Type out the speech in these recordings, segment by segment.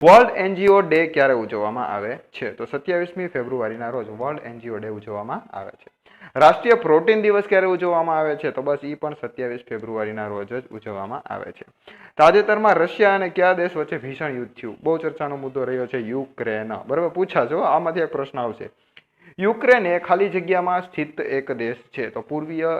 World NGO day ક્યારે ઉજવવામાં આવે છે? તો 27મી ફેબ્રુઆરીના રોજ વર્લ્ડ એનજીઓ ડે ઉજવવામાં આવે છે. રાષ્ટ્રીય પ્રોટીન દિવસ ક્યારે ઉજવવામાં આવે છે? તો બસ એ પણ 27 ફેબ્રુઆરીના રોજ જ ઉજવવામાં આવે છે. તાજેતરમાં રશિયા અને કયા દેશ વચ્ચે ભીષણ યુદ્ધ થયું? બહુ ચર્ચાનો મુદ્દો રહ્યો છે યુક્રેન. બરાબર, પૂછાજો, આમાંથી એક પ્રશ્ન આવશે. યુક્રેન એ ખાલી જગ્યામાં સ્થિત એક દેશ છે. તો પૂર્વીય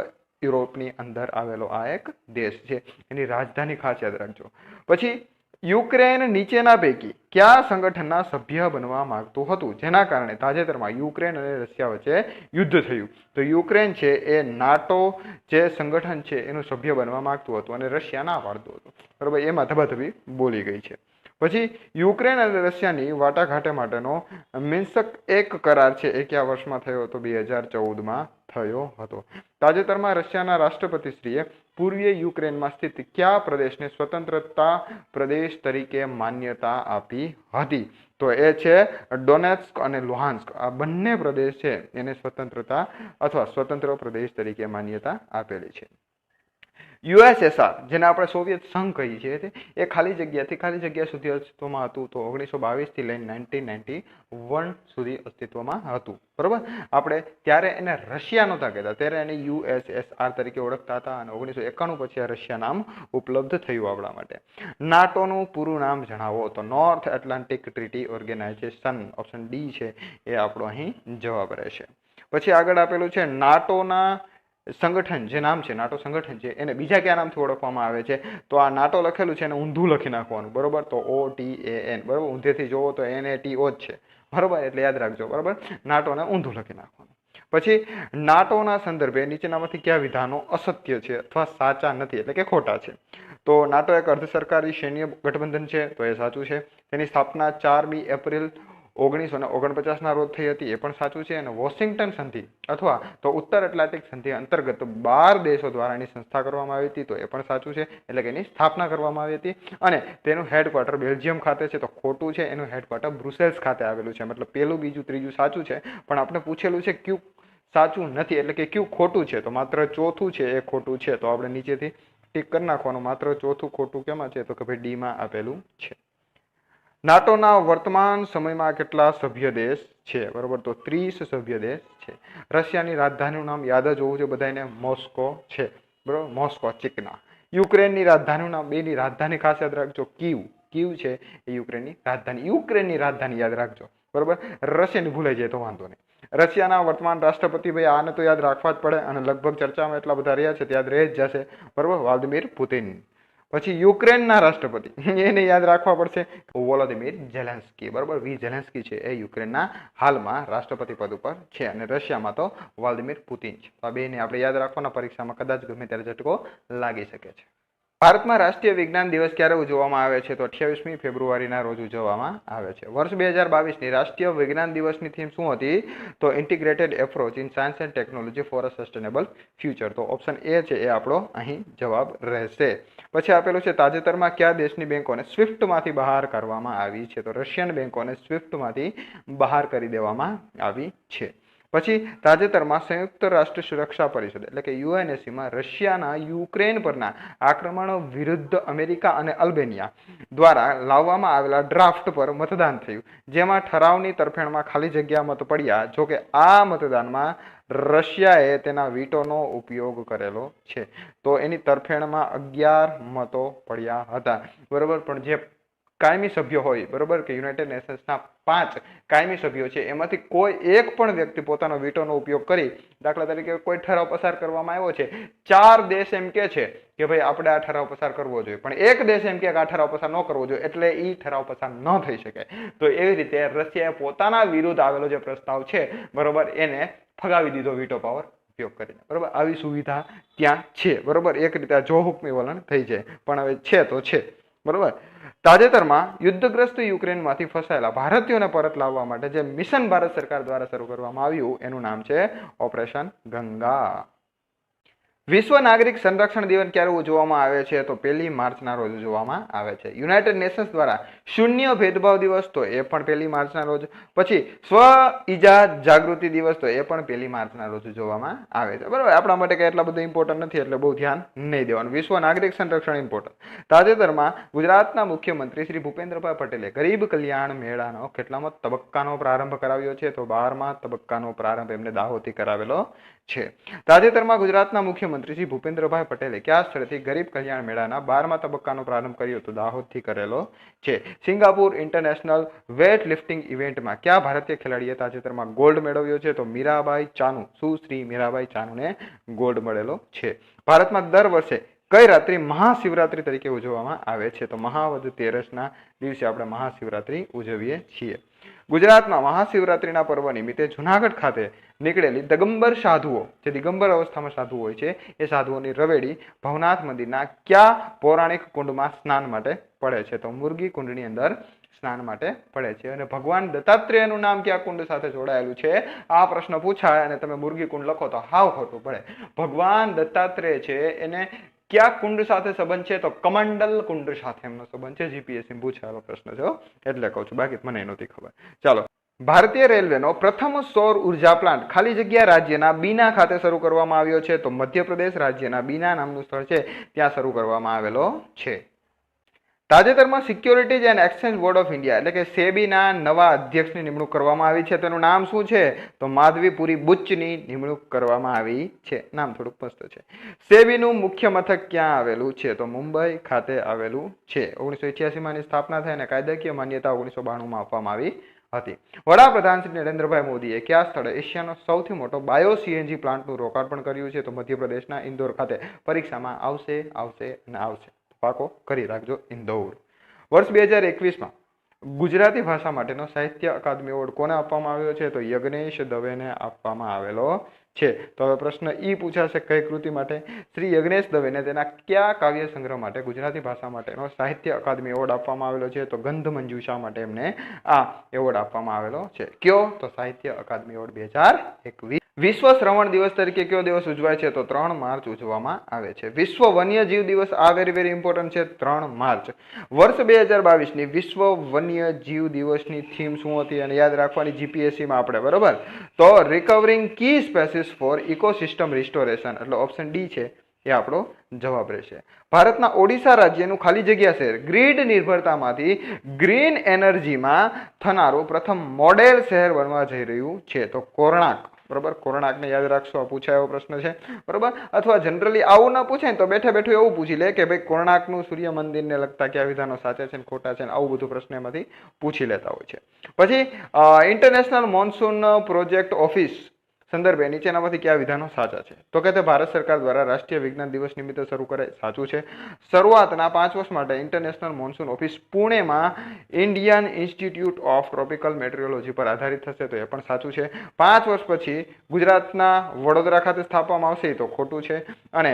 યુરોપની અંદર આવેલો આ એક દેશ છે. એની રાજધાની ખાસ યાદ રાખજો. પછી યુક્રેન નીચેના પૈકી કયા સંગઠનના સભ્ય બનવા માંગતું હતું, જેના કારણે તાજેતરમાં યુક્રેન અને રશિયા વચ્ચે યુદ્ધ થયું? તો યુક્રેન છે એ નાટો જે સંગઠન છે એનું સભ્ય બનવા માંગતું હતું અને રશિયા ના પાડતું હતું. બરાબર, એમાં ધબાધબી બોલી ગઈ છે. પછી યુક્રેન અને રશિયાની વાટાઘાટે માટેનો મિન્સ્ક એક કરાર છે એ કયા વર્ષમાં થયો હતો? 2014માં થયો હતો. તાજેતરમાં રશિયાના રાષ્ટ્રપતિશ્રીએ પૂર્વીય યુક્રેનમાં સ્થિત કયા પ્રદેશને સ્વતંત્રતા પ્રદેશ તરીકે માન્યતા આપી હતી? તો એ છે ડોનેટ્સ્ક અને લુહાન્સ્ક. આ બંને પ્રદેશ છે એને સ્વતંત્રતા અથવા સ્વતંત્ર પ્રદેશ તરીકે માન્યતા આપેલી છે. યુએસએસઆર, જેને આપણે સોવિયત સંઘ કહીએ છીએ, એ ખાલી જગ્યા સુધી અસ્તિત્વમાં હતું. તો 1922 થી લઈને 1991 સુધી અસ્તિત્વમાં હતું. બરોબર, આપણે ત્યારે એને રશિયા નહોતા કહેતા, ત્યારે એને યુએસએસઆર તરીકે ઓળખતા હતા અને 1991 પછી આ રશિયા નામ ઉપલબ્ધ થયું આપણા માટે. નાટોનું પૂરું નામ જણાવો? તો North Atlantic Treaty Organization. Option D છે એ આપણો અહીં જવાબ રહેશે. પછી આગળ આપેલું છે નાટોના સંગઠન, જે નામ છે નાટો સંગઠન છે એને બીજા કયા નામથી ઓળખવામાં આવે છે? તો આ નાટો લખેલું છે એને ઊંધું લખી નાખવાનું. બરોબર, તો OTAN. બરોબર, ઊંધેથી જોવો તો NATO જ છે. બરોબર, એટલે યાદ રાખજો. બરોબર, નાટોને ઊંધું લખી નાખવાનું. પછી નાટોના સંદર્ભે નીચેનામાંથી કયા વિધાનો અસત્ય છે અથવા સાચા નથી એટલે કે ખોટા છે? તો નાટો એક અર્ધ સરકારી સૈન્ય ગઠબંધન છે, તો એ સાચું છે. તેની સ્થાપના 4મી એપ્રિલ 1949ના રોજ થઈ હતી, એ પણ સાચું છે. અને વોશિંગ્ટન સંધિ અથવા તો ઉત્તર એટલાન્ટિક સંધિ અંતર્ગત 12 દેશો દ્વારા એની સંસ્થા કરવામાં આવી હતી, તો એ પણ સાચું છે. એટલે કે એની સ્થાપના કરવામાં આવી હતી અને તેનું હેડક્વાર્ટર બેલ્જિયમ ખાતે છે, તો ખોટું છે. એનું હેડક્વાર્ટર બ્રુસેલ્સ ખાતે આવેલું છે. મતલબ પહેલું, બીજું, ત્રીજું સાચું છે, પણ આપણે પૂછેલું છે કયું સાચું નથી એટલે કે કયું ખોટું છે. તો માત્ર ચોથું છે એ ખોટું છે. તો આપણે નીચેથી ટીક કરી નાખવાનું. માત્ર ચોથું ખોટું કેમાં છે? તો કે ભાઈ ડીમાં આપેલું છે. નાટોના વર્તમાન સમયમાં કેટલા સભ્ય દેશ છે? બરોબર, તો 30 સભ્ય દેશ છે. રશિયાની રાજધાનીનું નામ યાદ જ હોવું જોઈએ બધાને, મોસ્કો છે. બરોબર, મોસ્કો ચીકના. યુક્રેનની રાજધાનીનું નામ, બેની રાજધાની ખાસ યાદ રાખજો, કીવ. કીવ છે એ યુક્રેનની રાજધાની. યુક્રેનની રાજધાની યાદ રાખજો. બરોબર, રશિયાની ભૂલાઈ જાય તો વાંધો નહીં. રશિયાના વર્તમાન રાષ્ટ્રપતિ, ભાઈ આને તો યાદ રાખવા જ પડે અને લગભગ ચર્ચામાં એટલા બધા રહ્યા છે યાદ રહી જ જશે. બરોબર, વ્લાદિમીર પુતિન. પછી યુક્રેનના રાષ્ટ્રપતિ, એને યાદ રાખવા પડશે, વોલોદિમીર ઝેલેન્સ્કી. બરોબર, ઝેલેન્સ્કી છે એ યુક્રેનના હાલમાં રાષ્ટ્રપતિ પદ ઉપર છે અને રશિયામાં તો વ્લાદિમીર પુતિન છે. તો આ બેને આપણે યાદ રાખવાના, પરીક્ષામાં કદાચ ગમે ત્યારે ઝટકો લાગી શકે છે. ભારતમાં રાષ્ટ્રીય વિજ્ઞાન દિવસ ક્યારે ઉજવવામાં આવે છે? તો 28મી ફેબ્રુઆરીના રોજ ઉજવવામાં આવે છે. વર્ષ 2022ની રાષ્ટ્રીય વિજ્ઞાન દિવસની થીમ શું હતી? તો integrated approach in science and technology for a sustainable future. તો ઓપ્શન એ છે એ આપણો અહીં જવાબ રહેશે. પછી આપેલું છે તાજેતરમાં કયા દેશની બેંકોને સ્વિફ્ટમાંથી બહાર કરવામાં આવી છે? તો રશિયન બેંકોને સ્વિફ્ટમાંથી બહાર કરી દેવામાં આવી છે. પછી તાજેતરમાં સંયુક્ત રાષ્ટ્ર સુરક્ષા પરિષદ એટલે કે યુએનએસસીમાં રશિયાના યુક્રેન પરના આક્રમણો વિરુદ્ધ અમેરિકા અને અલ્બેનિયા દ્વારા લાવવામાં આવેલા ડ્રાફ્ટ પર મતદાન થયું, જેમાં ઠરાવની તરફેણમાં ખાલી જગ્યા મત પડ્યા. જોકે આ મતદાનમાં રશિયાએ તેના વીટોનો ઉપયોગ કરેલો છે, તો એની તરફેણમાં 11 મતો પડ્યા હતા. બરોબર, પણ જે કાયમી સભ્યો હોય, બરોબર, કે યુનાઇટેડ નેશન્સના 5 કાયમી સભ્યો છે, એમાંથી કોઈ એક પણ વ્યક્તિ પોતાનો વીટોનો ઉપયોગ કરી, દાખલા તરીકે કોઈ ઠરાવ પસાર કરવામાં આવ્યો છે, 4 દેશ એમ કે છે કે ભાઈ આપણે આ ઠરાવ પસાર કરવો જોઈએ, પણ એક દેશ એમ કે આ ઠરાવ પસાર ન કરવો જોઈએ, એટલે એ ઠરાવ પસાર ન થઈ શકે. તો એવી રીતે રશિયાએ પોતાના વિરુદ્ધ આવેલો જે પ્રસ્તાવ છે, બરોબર, એને ફગાવી દીધો વીટો પાવર ઉપયોગ કરીને. બરોબર, આવી સુવિધા ત્યાં છે. બરોબર, એક રીતે જોહુકમી વલણ થઈ જાય, પણ હવે છે તો છે. બરોબર, તાજેતરમાં યુદ્ધગ્રસ્ત યુક્રેનમાંથી ફસાયેલા ભારતીયોને પરત લાવવા માટે જે મિશન ભારત સરકાર દ્વારા શરૂ કરવામાં આવ્યું એનું નામ છે ઓપરેશન ગંગા. વિશ્વ નાગરિક સંરક્ષણ દિવસ ક્યારે ઉજવવામાં આવે છે? તો 1 માર્ચના રોજ ઉજવવામાં આવે છે. યુનાઇટેડ નેશન્સ દ્વારા શૂન્ય ભેદભાવ દિવસ, તો એ પણ 1 માર્ચના રોજ. પછી સ્વ ઇજા જાગૃતિ દિવસ, તો એ પણ 1 માર્ચના રોજ ઉજવવામાં આવે છે. બરાબર, આપણા માટે કઈ એટલા બધું ઇમ્પોર્ટન્ટ નથી એટલે બહુ ધ્યાન નહીં દેવાનું. વિશ્વ નાગરિક સંરક્ષણ ઇમ્પોર્ટન્ટ. તાજેતરમાં ગુજરાતના મુખ્યમંત્રી શ્રી ભૂપેન્દ્રભાઈ પટેલે ગરીબ કલ્યાણ મેળાનો કેટલામો તબક્કાનો પ્રારંભ કરાવ્યો છે? તો 12મા તબક્કાનો પ્રારંભ એમને દાહોદથી કરાવેલો છે. તાજેતરમાં ગુજરાતના મુખ્યમંત્રી શ્રી ભૂપેન્દ્રભાઈ પટેલે કયા સ્થળેથી ગરીબ કલ્યાણ મેળાના 12મા તબક્કાનો પ્રારંભ કર્યો? તો દાહોદથી કરેલો છે. સિંગાપુર ઇન્ટરનેશનલ વેઇટ લિફ્ટિંગ ઇવેન્ટમાં કયા ભારતીય ખેલાડીએ તાજેતરમાં ગોલ્ડ મેળવ્યો છે? તો મીરાબાઈ ચાનુ, સુશ્રી મીરાબાઈ ચાનુને ગોલ્ડ મળેલો છે. ભારતમાં દર વર્ષે કઈ રાત્રિ મહાશિવરાત્રી તરીકે ઉજવવામાં આવે છે? તો મહાવદ તેરસના દિવસે આપણે મહાશિવરાત્રી ઉજવીએ છીએ. ગુજરાતમાં મહાશિવરાત્રીના પર્વ નિમિત્તે જુનાગઢ ખાતે નીકળેલી દિગંબર સાધુઓ, જે દિગંબર અવસ્થામાં સાધુ હોય છે, એ સાધુઓની રવેડી ભવનાથ મંદિરના કયા પૌરાણિક કુંડમાં સ્નાન માટે પડે છે? તો મુરગી કુંડની અંદર સ્નાન માટે પડે છે. અને ભગવાન દત્તાત્રેયનું નામ કયા કુંડ સાથે જોડાયેલું છે? આ પ્રશ્ન પૂછાય અને તમે મુરગી કુંડ લખો તો હાવ ખોટું પડે. ભગવાન દત્તાત્રેય છે એને કયા કુંડ સાથે સંબંધ છે? તો કમંડલ કુંડ સાથે એમનો સંબંધ છે. જીપીએસસી પૂછાયેલો પ્રશ્ન છે એટલે કહું છું, બાકી મને નહોતી ખબર. ચાલો, ભારતીય રેલવેનો પ્રથમ સૌર ઉર્જા પ્લાન્ટ ખાલી જગ્યા રાજ્યના બીના ખાતે શરૂ કરવામાં આવ્યો છે? તો મધ્યપ્રદેશ રાજ્યના બીના નામનું સ્થળ છે ત્યાં શરૂ કરવામાં આવેલો છે. તાજેતરમાં securities and exchange board of India એટલે કે સેબીના નવા અધ્યક્ષની નિમણૂક કરવામાં આવી છે. તેનું નામ શું છે? તો માધવીપુરી બુચ્ચની નિમણૂક કરવામાં આવી છે. નામ થોડુંક મસ્ત છે. સેબીનું મુખ્ય મથક ક્યાં આવેલું છે? તો મુંબઈ ખાતે આવેલું છે. 1988માં ની સ્થાપના થઈ અને કાયદાકીય માન્યતા 1992માં આપવામાં આવી હતી. વડાપ્રધાન શ્રી નરેન્દ્રભાઈ મોદીએ કયા સ્થળે એશિયાનો સૌથી મોટો બાયો સીએનજી પ્લાન્ટનું લોકાર્પણ કર્યું છે? તો મધ્યપ્રદેશના ઇન્દોર ખાતે. પરીક્ષામાં આવશે આવશે અને આવશે, પાકો કરી રાખજો, ઇન્દોર. વર્ષ 2021માં ગુજરાતી ભાષા માટેનો સાહિત્ય અકાદમી એવોર્ડ કોને આપવામાં આવ્યો છે? તો યજ્ઞેશ દવેને આપવામાં આવેલો છે. તો હવે પ્રશ્ન ઈ પૂછાશે કઈ કૃતિ માટે? શ્રી યજ્ઞેશ દવેને તેના કયા કાવ્ય સંગ્રહ માટે ગુજરાતી ભાષા માટેનો સાહિત્ય અકાદમી એવોર્ડ આપવામાં આવેલો છે? તો ગંધ મંજુષા માટે એમને આ એવોર્ડ આપવામાં આવેલો છે. કયો? તો સાહિત્ય અકાદમી એવોર્ડ 2021. વિશ્વ શ્રવણ દિવસ તરીકે કયો દિવસ ઉજવાય છે? તો 3 માર્ચ ઉજવવામાં આવે છે. વિશ્વ વન્યજીવ દિવસ, આ વેરી ઇમ્પોર્ટન્ટ છે, 3 માર્ચ. વર્ષ 2022ની વિશ્વ વન્યજીવ દિવસની થીમ શું હતી અને યાદ રાખવાની જીપીએસસીમાં આપણે, બરોબર? તો રિકવરિંગ કી સ્પેસીસ ફોર ઇકોસિસ્ટમ રિસ્ટોરેશન, એટલે ઓપ્શન ડી છે એ આપણો જવાબ રહેશે. ભારતના ઓડિશા રાજ્યનું ખાલી જગ્યા શહેર ગ્રીડ નિર્ભરતામાંથી ગ્રીન એનર્જીમાં થનારું પ્રથમ મોડેલ શહેર બનવા જઈ રહ્યું છે? તો કોર્ણાક. બરોબર, કોર્ણાકને યાદ રાખશો, આ પૂછાય એવો પ્રશ્ન છે. બરોબર, અથવા જનરલી આવું ના પૂછાય તો બેઠે બેઠું એવું પૂછી લે કે ભાઈ કોર્ણાકનું સૂર્ય મંદિરને લગતા કયા વિધાનો સાચા છે ને ખોટા છે, આવું બધું પ્રશ્ન એમાંથી પૂછી લેતા હોય છે. પછી ઇન્ટરનેશનલ મોન્સૂન પ્રોજેક્ટ ઓફિસ સંદર્ભે નીચેનામાંથી કયા વિધાનો સાચા છે? તો કે તે ભારત સરકાર દ્વારા રાષ્ટ્રીય વિજ્ઞાન દિવસ નિમિત્તે શરૂ કરે, સાચું છે. શરૂઆતના 5 વર્ષ માટે ઇન્ટરનેશનલ મોન્સૂન ઓફિસ પુણેમાં ઇન્ડિયન ઇન્સ્ટિટ્યૂટ ઓફ ટ્રોપિકલ મેટ્રિયોલોજી પર આધારિત થશે, તો એ પણ સાચું છે. 5 વર્ષ પછી ગુજરાતના વડોદરા ખાતે સ્થાપવામાં આવશે, તો ખોટું છે. અને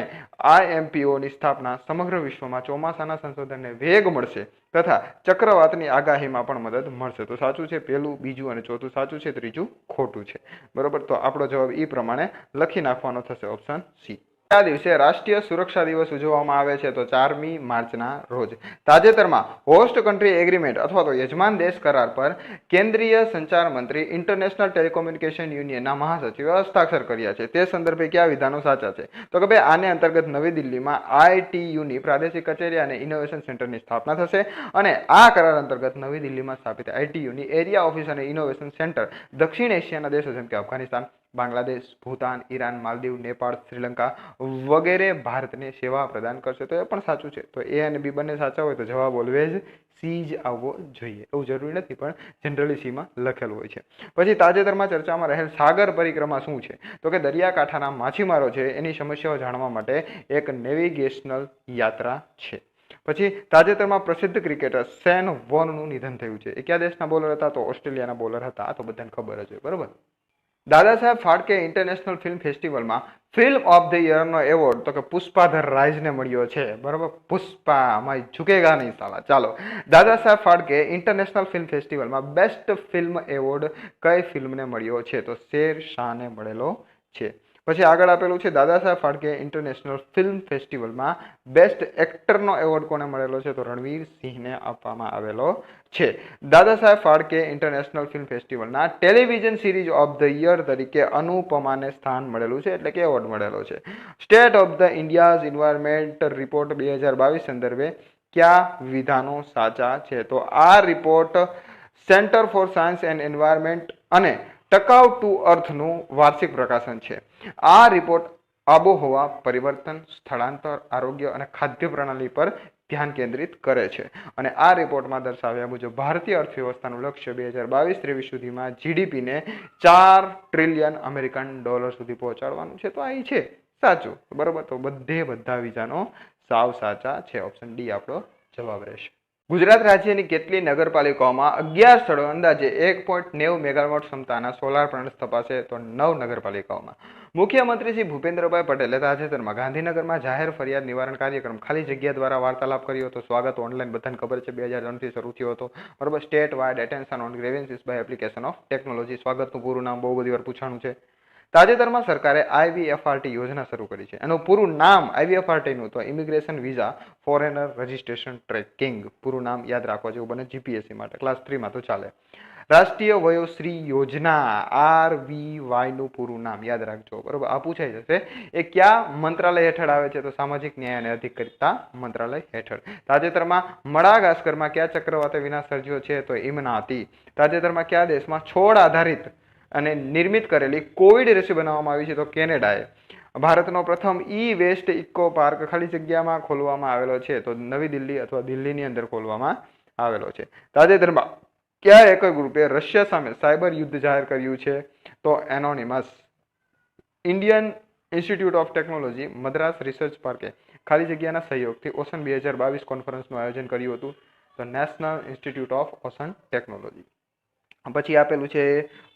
IMPOની સ્થાપના સમગ્ર વિશ્વમાં ચોમાસાના સંશોધનને વેગ મળશે તથા ચક્રવાતની આગાહીમાં પણ મદદ મળશે, તો સાચું છે. પહેલું, બીજું અને ચોથું સાચું છે, ત્રીજું ખોટું છે. બરોબર, તો આપણો જવાબ એ પ્રમાણે લખી નાખવાનો થશે, ઓપ્શન સી. આ દિવસે રાષ્ટ્રીય સુરક્ષા દિવસ ઉજવવામાં આવે છે? તો 4મી માર્ચના રોજ. તાજેતરમાં હોસ્ટ કન્ટ્રી એગ્રીમેન્ટ અથવા તો યજમાન દેશ કરાર પર કેન્દ્રીય સંચાર મંત્રી ઇન્ટરનેશનલ ટેલિકોમ્યુનિકેશન યુનિયનના મહાસચિવે હસ્તાક્ષર કર્યા છે. તે સંદર્ભે કયા વિધાનો સાચા છે? તો કે ભાઈ આને અંતર્ગત નવી દિલ્હીમાં ITUની પ્રાદેશિક કચેરી અને ઇનોવેશન સેન્ટરની સ્થાપના થશે અને આ કરાર અંતર્ગત નવી દિલ્હીમાં સ્થાપિત ITUની એરિયા ઓફિસ અને ઇનોવેશન સેન્ટર દક્ષિણ એશિયાના દેશો જેમ કે અફઘાનિસ્તાન, બાંગ્લાદેશ, ભૂતાન, ઈરાન, માલદીવ, નેપાળ, શ્રીલંકા વગેરે ભારતને સેવા પ્રદાન કરશે, તો એ પણ સાચું છે. તો એ અને બી બંને સાચા હોય તો જવાબ ઓલવેઝ સી જ આવવો જોઈએ. એવું જરૂરી નથી પણ જનરલી સીમાં લખેલું હોય છે. પછી તાજેતરમાં ચર્ચામાં રહેલ સાગર પરિક્રમા શું છે? તો કે દરિયાકાંઠાના માછીમારો છે એની સમસ્યાઓ જાણવા માટે એક નેવિગેશનલ યાત્રા છે. પછી તાજેતરમાં પ્રસિદ્ધ ક્રિકેટર શેન વોનનું નિધન થયું છે. એ કયા દેશના બોલર હતા? તો ઓસ્ટ્રેલિયાના બોલર હતા. આ તો બધાને ખબર જ હોય, બરોબર. દાદા સાહેબ ફાળકે ઇન્ટરનેશનલ ફિલ્મ ફેસ્ટિવલમાં ફિલ્મ ઓફ ધ યરનો એવોર્ડ તો કે પુષ્પા ધ રાઇઝને મળ્યો છે. બરોબર, પુષ્પા અમારી ઝુકેગા નહીં સાલા. ચાલો, દાદા સાહેબ ફાળકે ઇન્ટરનેશનલ ફિલ્મ ફેસ્ટિવલમાં બેસ્ટ ફિલ્મ એવોર્ડ કઈ ફિલ્મને મળ્યો છે? તો શેર શાહને મળેલો છે. પછી આગળ આપેલું છે દાદા સાહેબ ફાળકે ઇન્ટરનેશનલ ફિલ્મ ફેસ્ટિવલમાં બેસ્ટ એક્ટરનો એવોર્ડ કોને મળેલો છે? તો રણવીર સિંહને આપવામાં આવેલો છે. દાદા સાહેબ ફાળકે ઇન્ટરનેશનલ ફિલ્મ ફેસ્ટિવલના television series of the year તરીકે અનુપમાને સ્થાન મળેલું છે, એટલે કે એવોર્ડ મળેલો છે. State of the India's environment report 2022 સંદર્ભે કયા વિધાનો સાચા છે? તો આ report centre for science and environment અને ટકાઉ ટુ અર્થનું વાર્ષિક પ્રકાશન છે. આ રિપોર્ટ આબોહવા પરિવર્તન, સ્થળાંતર, આરોગ્ય અને ખાદ્ય પ્રણાલી પર ધ્યાન કેન્દ્રિત કરે છે. અને આ રિપોર્ટમાં દર્શાવ્યા મુજબ ભારતીય અર્થવ્યવસ્થાનું લક્ષ્ય 2022-23 સુધીમાં જીડીપીને $4 ટ્રિલિયન અમેરિકન ડોલર સુધી પહોંચાડવાનું છે. તો અહીં છે સાચું, બરોબર. તો બધા વિધાનો સાવ સાચા છે. ઓપ્શન ડી આપણો જવાબ રહેશે. ગુજરાત રાજ્યની કેટલી નગરપાલિકાઓમાં 11 સ્થળો અંદાજે 1.90 મેગાવોટ ક્ષમતાના સોલાર પેનલ્સ સ્થપાશે? તો 9 નગરપાલિકાઓમાં. મુખ્યમંત્રી શ્રી ભૂપેન્દ્રભાઈ પટેલે તાજેતરમાં ગાંધીનગરમાં જાહેર ફરિયાદ નિવારણ કાર્યક્રમ ખાલી જગ્યા દ્વારા વાર્તાલાપ કર્યો હતો. સ્વાગત ઓનલાઈન બધાને ખબર છે 2003 થી શરૂ થયો હતો, બરોબર. State wide attention on grievances by application of technology. સ્વાગતનું પૂરું નામ બહુ બધી વાર પૂછાણું છે. તાજેતરમાં સરકારે IVFRT યોજના શરૂ કરી છે. એનું પૂરું નામ IVFRTનું તો immigration visa foreigner registration tracking. પૂરું નામ યાદ રાખવા જેવું બને GPSC માટે, ક્લાસ 3 માં તો ચાલે. રાષ્ટ્રીય વયોશ્રી યોજના RVY નું પૂરું નામ યાદ રાખજો, બરોબર. આ પૂછાઈ જશે. એ કયા મંત્રાલય હેઠળ આવે છે? તો સામાજિક ન્યાય અને અધિકારિતા મંત્રાલય હેઠળ. તાજેતરમાં મડાગાસ્કરમાં કયા ચક્રવાતે વિનાશ સર્જ્યો છે? તો ઇમનાતી. તાજેતરમાં કયા દેશમાં છોડ આધારિત અને નિર્મિત કરેલી કોવિડ રસી બનાવવામાં આવી છે? તો કેનેડાએ. ભારતનો પ્રથમ વેસ્ટ ઇકો પાર્ક ખાલી જગ્યામાં ખોલવામાં આવેલો છે? તો નવી દિલ્હી અથવા દિલ્હીની અંદર ખોલવામાં આવેલો છે. તાજેતરમાં કયા એકર ગ્રુપે રશિયા સામે સાયબર યુદ્ધ જાહેર કર્યું છે? તો Anonymous. Indian Institute of Technology Madras research પાર્કે ખાલી જગ્યાના સહયોગથી ઓશન 2022 કોન્ફરન્સનું આયોજન કર્યું હતું. તો national institute of ocean technology. પછી આપેલું છે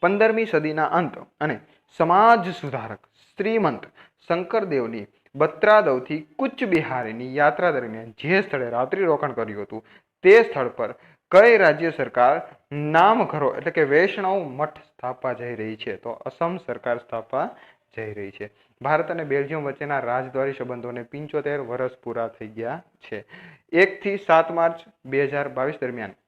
15મી સદીના અંત અને સમાજ સુધારક શ્રીમંત શંકરદેવની બત્રાદવથી કુચ બિહારીની યાત્રા દરમિયાન જે સ્થળે રાત્રિ રોકાણ કર્યું હતું તે સ્થળ પર કઈ રાજ્ય સરકાર નામઘરો એટલે કે વૈષ્ણવ મઠ સ્થાપવા જઈ રહી છે? તો અસમ સરકાર સ્થાપવા જઈ રહી છે. ભારત અને બેલ્જિયમ વચ્ચેના રાજદ્વારી સંબંધોને 75 વર્ષ પૂરા થઈ ગયા છે. 1 થી 7 માર્ચ 2022 દરમિયાન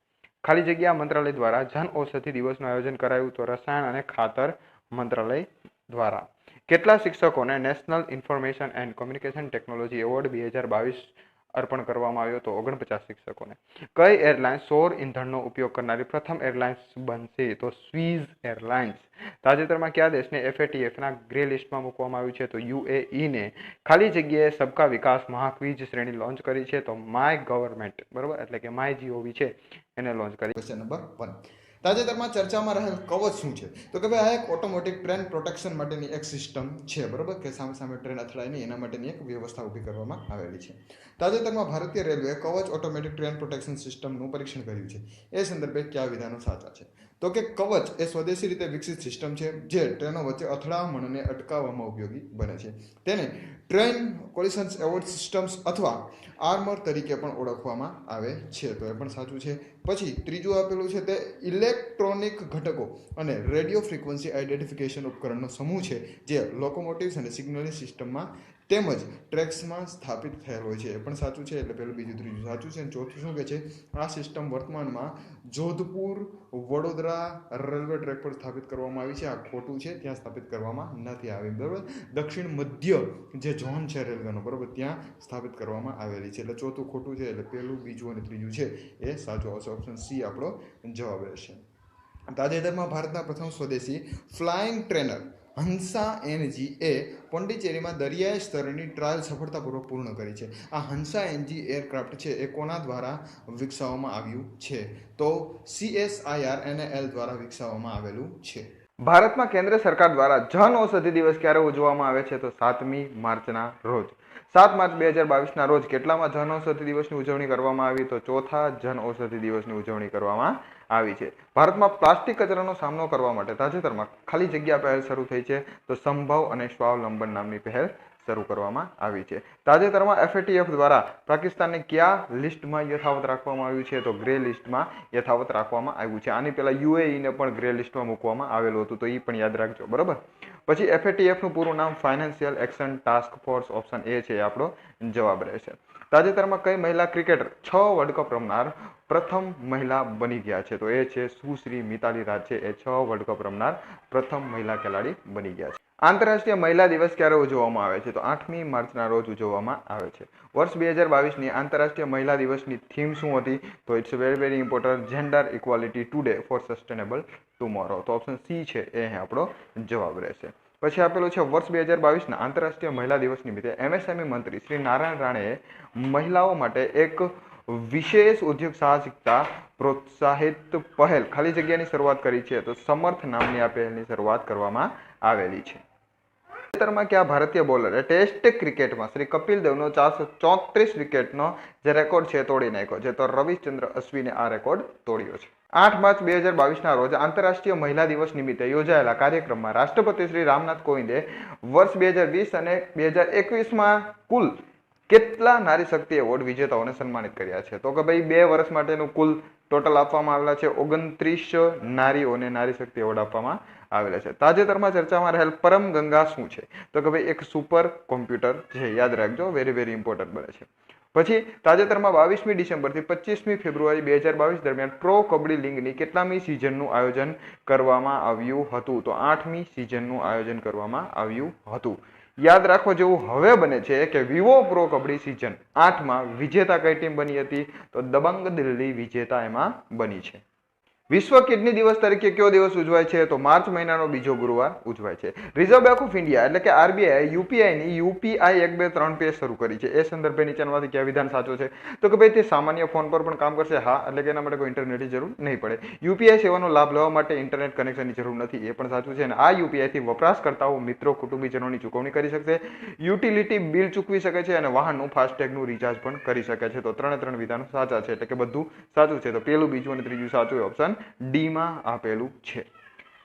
ખાલી જગ્યા મંત્રાલય દ્વારા જન ઔષધિ દિવસનું આયોજન કરાયું. તો રસાયણ અને ખાતર મંત્રાલય દ્વારા. કેટલા શિક્ષકોને national information and communication technology award 2022 અર્પણ કરવામાં આવ્યો? તો 49 શિક્ષકોને. કઈ એરલાઇન્સ સૌર ઇંધણનો ઉપયોગ કરનારી પ્રથમ એરલાઇન્સ બનશે? તો સ્વીઝ એરલાઇન્સ. તાજેતરમાં કયા દેશને FATFના ગ્રે લિસ્ટમાં મૂકવામાં આવ્યું છે? તો UAE ને. ખાલી જગ્યાએ સબકા વિકાસ મહાક્વિઝ શ્રેણી લોન્ચ કરી છે? તો માય ગવર્મેન્ટ, બરોબર, એટલે કે માય GOV છે એને લોન્ચ કરી. Question number 1. તાજેતરમાં ચર્ચામાં રહેલ કવચ શું છે? તો કે ભાઈ આ એક ઓટોમેટિક ટ્રેન પ્રોટેક્શન માટેની એક સિસ્ટમ છે, બરોબર, કે સામે ટ્રેન અથડાય નહીં એના માટેની એક વ્યવસ્થા ઊભી કરવામાં આવેલી છે. તાજેતરમાં ભારતીય રેલવે કવચ ઓટોમેટિક ટ્રેન પ્રોટેક્શન સિસ્ટમનું પરીક્ષણ કર્યું છે. એ સંદર્ભે કયા વિધાનો સાચા છે? તો કે કવચ એ સ્વદેશી રીતે વિકસિત સિસ્ટમ છે જે ટ્રેનો વચ્ચે અથડામણને અટકાવવામાં ઉપયોગી બને છે. તેને ટ્રેન કોલિશન એવોર્ડ સિસ્ટમ્સ અથવા આર્મર તરીકે પણ ઓળખવામાં આવે છે. તો એ પણ સાચું છે. પછી ત્રીજું આપેલું છે તે ઇલેક્ટ્રોનિક ઘટકો અને રેડિયો ફ્રીક્વન્સી આઇડેન્ટિફિકેશન ઉપકરણનો સમૂહ છે જે લોકોમોટિવ્સ અને સિગ્નલિંગ સિસ્ટમમાં તેમજ ટ્રેક્સમાં સ્થાપિત થયેલ હોય છે. એ પણ સાચું છે. એટલે પહેલું, બીજું, ત્રીજું સાચું છે. અને ચોથું શું કહે છે? આ સિસ્ટમ વર્તમાનમાં જોધપુર વડોદરા રેલવે ટ્રેક પર સ્થાપિત કરવામાં આવી છે. આ ખોટું છે, ત્યાં સ્થાપિત કરવામાં નથી આવી, બરાબર. દક્ષિણ મધ્ય જે ઝોન છે રેલવેનો, બરાબર, ત્યાં સ્થાપિત કરવામાં આવેલી છે. એટલે ચોથું ખોટું છે. એટલે પહેલું, બીજું અને ત્રીજું છે એ સાચું આવશે. ઓપ્શન સી આપણો જવાબ રહેશે. તાજેતરમાં ભારતના પ્રથમ સ્વદેશી ફ્લાઇંગ ટ્રેનર હંસા NG એ પોંડિચેરીમાં દરિયાઈ સ્તરની ટ્રાયલ સફળતાપૂર્વક પૂર્ણ કરી છે. આ હંસા NG એરક્રાફ્ટ છે એ કોના દ્વારા વિકસાવવામાં આવ્યું છે? તો CSIR-NAL દ્વારા વિકસાવવામાં આવેલું છે. ભારતમાં કેન્દ્ર સરકાર દ્વારા જન ઔષધિ દિવસ ક્યારે ઉજવવામાં આવે છે? તો 7મી માર્ચના રોજ. 7 માર્ચ 2022ના રોજ કેટલામાં જન ઔષધિ દિવસની ઉજવણી કરવામાં આવી? તો ચોથા જન ઔષધિ દિવસની ઉજવણી કરવામાં આવી છે. ભારતમાં પ્લાસ્ટિક કચરાનો સામનો કરવા માટે તાજેતરમાં ખાલી જગ્યા પહેલ શરૂ થઈ છે. તો સંભવ અને સ્વાવલંબન નામની પહેલ શરૂ કરવામાં આવી છે. તાજેતરમાં FATF દ્વારા પાકિસ્તાનને કયા લિસ્ટમાં યથાવત રાખવામાં આવ્યું છે? તો ગ્રે લિસ્ટમાં યથાવત રાખવામાં આવ્યું છે. આની પહેલા UAE ને પણ ગ્રે લિસ્ટમાં મૂકવામાં આવેલું હતું, તો એ પણ યાદ રાખજો, બરાબર. પછી FATF નું પૂરું નામ financial action task force, option A છે આપણો જવાબ રહેશે. તાજેતરમાં કઈ મહિલા ક્રિકેટર 6 વર્લ્ડ કપ રમનાર પ્રથમ મહિલા બની ગયા છે? તો એ છે સુશ્રી મિતાલી રાજ છે, એ 6 વર્લ્ડ કપ રમનાર પ્રથમ મહિલા ખેલાડી બની ગયા છે. આંતરરાષ્ટ્રીય મહિલા દિવસ ક્યારે ઉજવવામાં આવે છે? તો 8મી માર્ચના રોજ ઉજવવામાં આવે છે. વર્ષ 2022ની આંતરરાષ્ટ્રીય મહિલા દિવસની થીમ શું હતી? તો it's very important, gender equality today for sustainable tomorrow. તો ઓપ્શન સી છે એ આપણો જવાબ રહેશે. પછી આપેલું છે વર્ષ 2022ના આંતરરાષ્ટ્રીય મહિલા દિવસ નિમિત્તે MSME મંત્રી શ્રી નારાયણ રાણેએ મહિલાઓ માટે એક વિશેષ ઉદ્યોગ સાહસિકતા પ્રોત્સાહિત પહેલ ખાલી જગ્યાની શરૂઆત કરી છે. તો સમર્થ નામની આ પહેલની શરૂઆત કરવામાં આવેલી છે. તાજેતરમાં કયા ભારતીય બોલરે ટેસ્ટ ક્રિકેટમાં શ્રી કપિલ દેવનો 434 વિકેટનો જે રેકોર્ડ છે તોડી નાખ્યો છે? તો રવિચંદ્ર અશ્વિને આ રેકોર્ડ તોડ્યો છે. 8 માર્ચ 2022ના રોજ આંતરરાષ્ટ્રીય મહિલા દિવસ નિમિત્તે યોજાયેલા કાર્યક્રમમાં રાષ્ટ્રપતિ શ્રી રામનાથ કોવિંદે વર્ષ 2020 અને 2021માં કુલ કેટલા નારી શક્તિ એવોર્ડ વિજેતાઓને સન્માનિત કર્યા છે? તો કે ભાઈ 2 વર્ષ માટેનું કુલ ટોટલ આપવામાં આવેલા છે 29 નારીઓને નારી શક્તિ એવોર્ડ આપવામાં આવેલા છે. તાજેતરમાં ચર્ચામાં રહેલ પરમ ગંગા શું છે? તો કે ભાઈ એક સુપર કોમ્પ્યુટર છે, યાદ રાખજો, વેરી ઇમ્પોર્ટન્ટ બને છે. પછી તાજેતરમાં 22મી ડિસેમ્બરથી 25મી ફેબ્રુઆરી 2022 દરમિયાન પ્રો કબડ્ડી લીગની કેટલામી સિઝનનું આયોજન કરવામાં આવ્યું હતું? તો 8મી સિઝનનું આયોજન કરવામાં આવ્યું હતું. યાદ રાખવા જેવું હવે બને છે કે વિવો પ્રો કબડ્ડી સિઝન 8માં વિજેતા કઈ ટીમ બની હતી? તો દબંગ દિલ્હી વિજેતા એમાં બની છે. વિશ્વ કિડની દિવસ તરીકે કયો દિવસ ઉજવાય છે? તો માર્ચ મહિનાનો બીજો ગુરુવાર ઉજવાય છે. રિઝર્વ બેંક ઓફ ઇન્ડિયા એટલે કે RBI UPIની UPI 123 પે શરૂ કરી છે. એ સંદર્ભે નીચેનામાંથી કયા વિધાન સાચું છે? તો કે ભાઈ તે સામાન્ય ફોન પર પણ કામ કરશે. હા, એટલે કે એના માટે કોઈ ઇન્ટરનેટની જરૂર નહીં પડે. UPI સેવાનો લાભ લેવા માટે ઇન્ટરનેટ કનેક્શનની જરૂર નથી, એ પણ સાચું છે. અને આ UPI થી વપરાશકર્તાઓ મિત્રો કુટુંબીજનોની ચૂકવણી કરી શકશે, યુટિલિટી બિલ ચૂકવી શકે છે અને વાહનનું ફાસ્ટેગનું રિચાર્જ પણ કરી શકે છે. તો 3 વિધાનો સાચા છે, એટલે કે બધું સાચું છે. તો પહેલું, બીજું અને ત્રીજું સાચું, ઓપ્શન ડી માં આપેલું છે.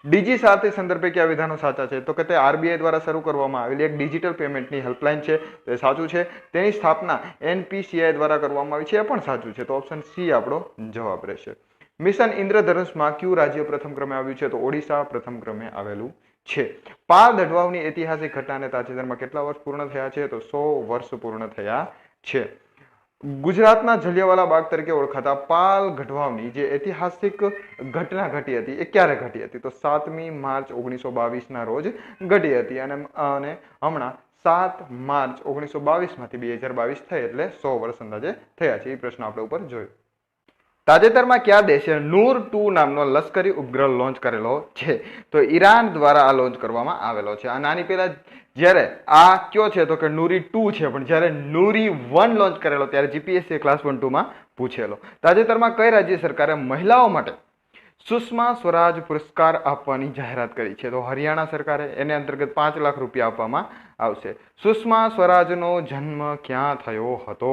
ડીજી સાથે સંદર્ભે કયા વિધાનો સાચા છે? તો કે તે RBI દ્વારા શરૂ કરવામાં આવેલી એક ડિજિટલ પેમેન્ટની હેલ્પલાઇન છે, તે સાચું છે. તેની સ્થાપના NPCI દ્વારા કરવામાં આવી છે, એ પણ સાચું છે. તો ઓપ્શન સી આપણો જવાબ રહેશે. મિશન ઇન્દ્રધનુષમાં કયું રાજ્ય પ્રથમ ક્રમે આવ્યું છે? તો ઓડિશા પ્રથમ ક્રમે આવેલું છે. પાલ ગઢવાલની ઐતિહાસિક ઘટનાને તાજેતરમાં કેટલા વર્ષ પૂર્ણ થયા છે? તો 100 વર્ષ પૂર્ણ થયા છે. ગુજરાતના જલિયાવાલા બાગ તરીકે ઓળખાતા પાલ ગઢવાલની જે ઐતિહાસિક ઘટના ઘટી હતી એ ક્યારે ઘટી હતી? તો 7મી માર્ચ 1922ના રોજ ઘટી હતી અને હમણાં 7 માર્ચ 1922માંથી 2022 થઈ, એટલે 100 વર્ષ અંદાજે થયા છે. એ પ્રશ્ન આપણે ઉપર જોયો. તાજેતરમાં કયા દેશે નૂર 2 નામનો લશ્કરી ઉપગ્રહ લોન્ચ કરેલો છે? તો ઈરાન દ્વારા આ લોન્ચ કરવામાં આવેલો છે. અને આની પહેલા જ્યારે આ કયો છે? તો કે નૂરી 2 છે, પણ જ્યારે નૂરી 1 લોન્ચ કરેલો ત્યારે GPSC ક્લાસ 1-2માં પૂછેલો. તાજેતરમાં કઈ રાજ્ય સરકારે મહિલાઓ માટે સુષ્મા સ્વરાજ પુરસ્કાર આપવાની જાહેરાત કરી છે? તો હરિયાણા સરકારે, એને અંતર્ગત 5 લાખ રૂપિયા આપવામાં આવશે. સુષ્મા સ્વરાજનો જન્મ ક્યાં થયો હતો?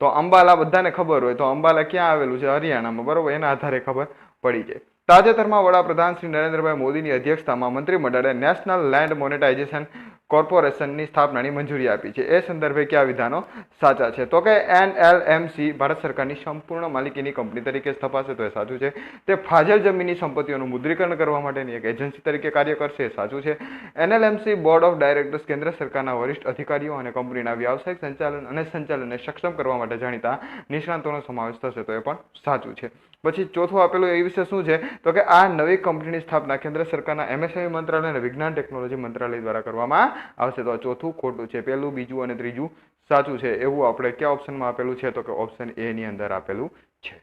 તો અંબાલા, બધાને ખબર હોય તો અંબાલા ક્યાં આવેલું છે? હરિયાણામાં, બરોબર. એના આધારે ખબર પડી જાય. તાજેતરમાં વડાપ્રધાન શ્રી નરેન્દ્રભાઈ મોદીની અધ્યક્ષતામાં મંત્રીમંડળે નેશનલ લેન્ડ મોનેટાઇઝેશન કોર્પોરેશનની સ્થાપનાની મંજૂરી આપી છે. એ સંદર્ભે કયા વિધાનો સાચા છે? તો કે NLMC ભારત સરકારની સંપૂર્ણ માલિકીની કંપની તરીકે સ્થપાશે, તો એ સાચું છે. તે ફાજલ જમીનની સંપત્તિઓનું મુદ્રીકરણ કરવા માટેની એક એજન્સી તરીકે કાર્ય કરશે, એ સાચું છે. NLMC બોર્ડ ઓફ ડાયરેક્ટર્સ કેન્દ્ર સરકારના વરિષ્ઠ અધિકારીઓ અને કંપનીના વ્યાવસાયિક સંચાલનને સક્ષમ કરવા માટે જાણીતા નિષ્ણાતોનો સમાવેશ થશે, તો એ પણ સાચું છે. પછી ચોથું આપેલું એ વિશે શું છે? તો કે આ નવી કંપનીની સ્થાપના કેન્દ્ર સરકારના MSME મંત્રાલય અને વિજ્ઞાન ટેકનોલોજી મંત્રાલય દ્વારા કરવામાં આવશે. તો આ ચોથું ખોટું છે. પહેલું, બીજું અને ત્રીજું સાચું છે. એવું આપણે કયા ઓપ્શનમાં આપેલું છે? તો કે ઓપ્શન એ ની અંદર આપેલું છે.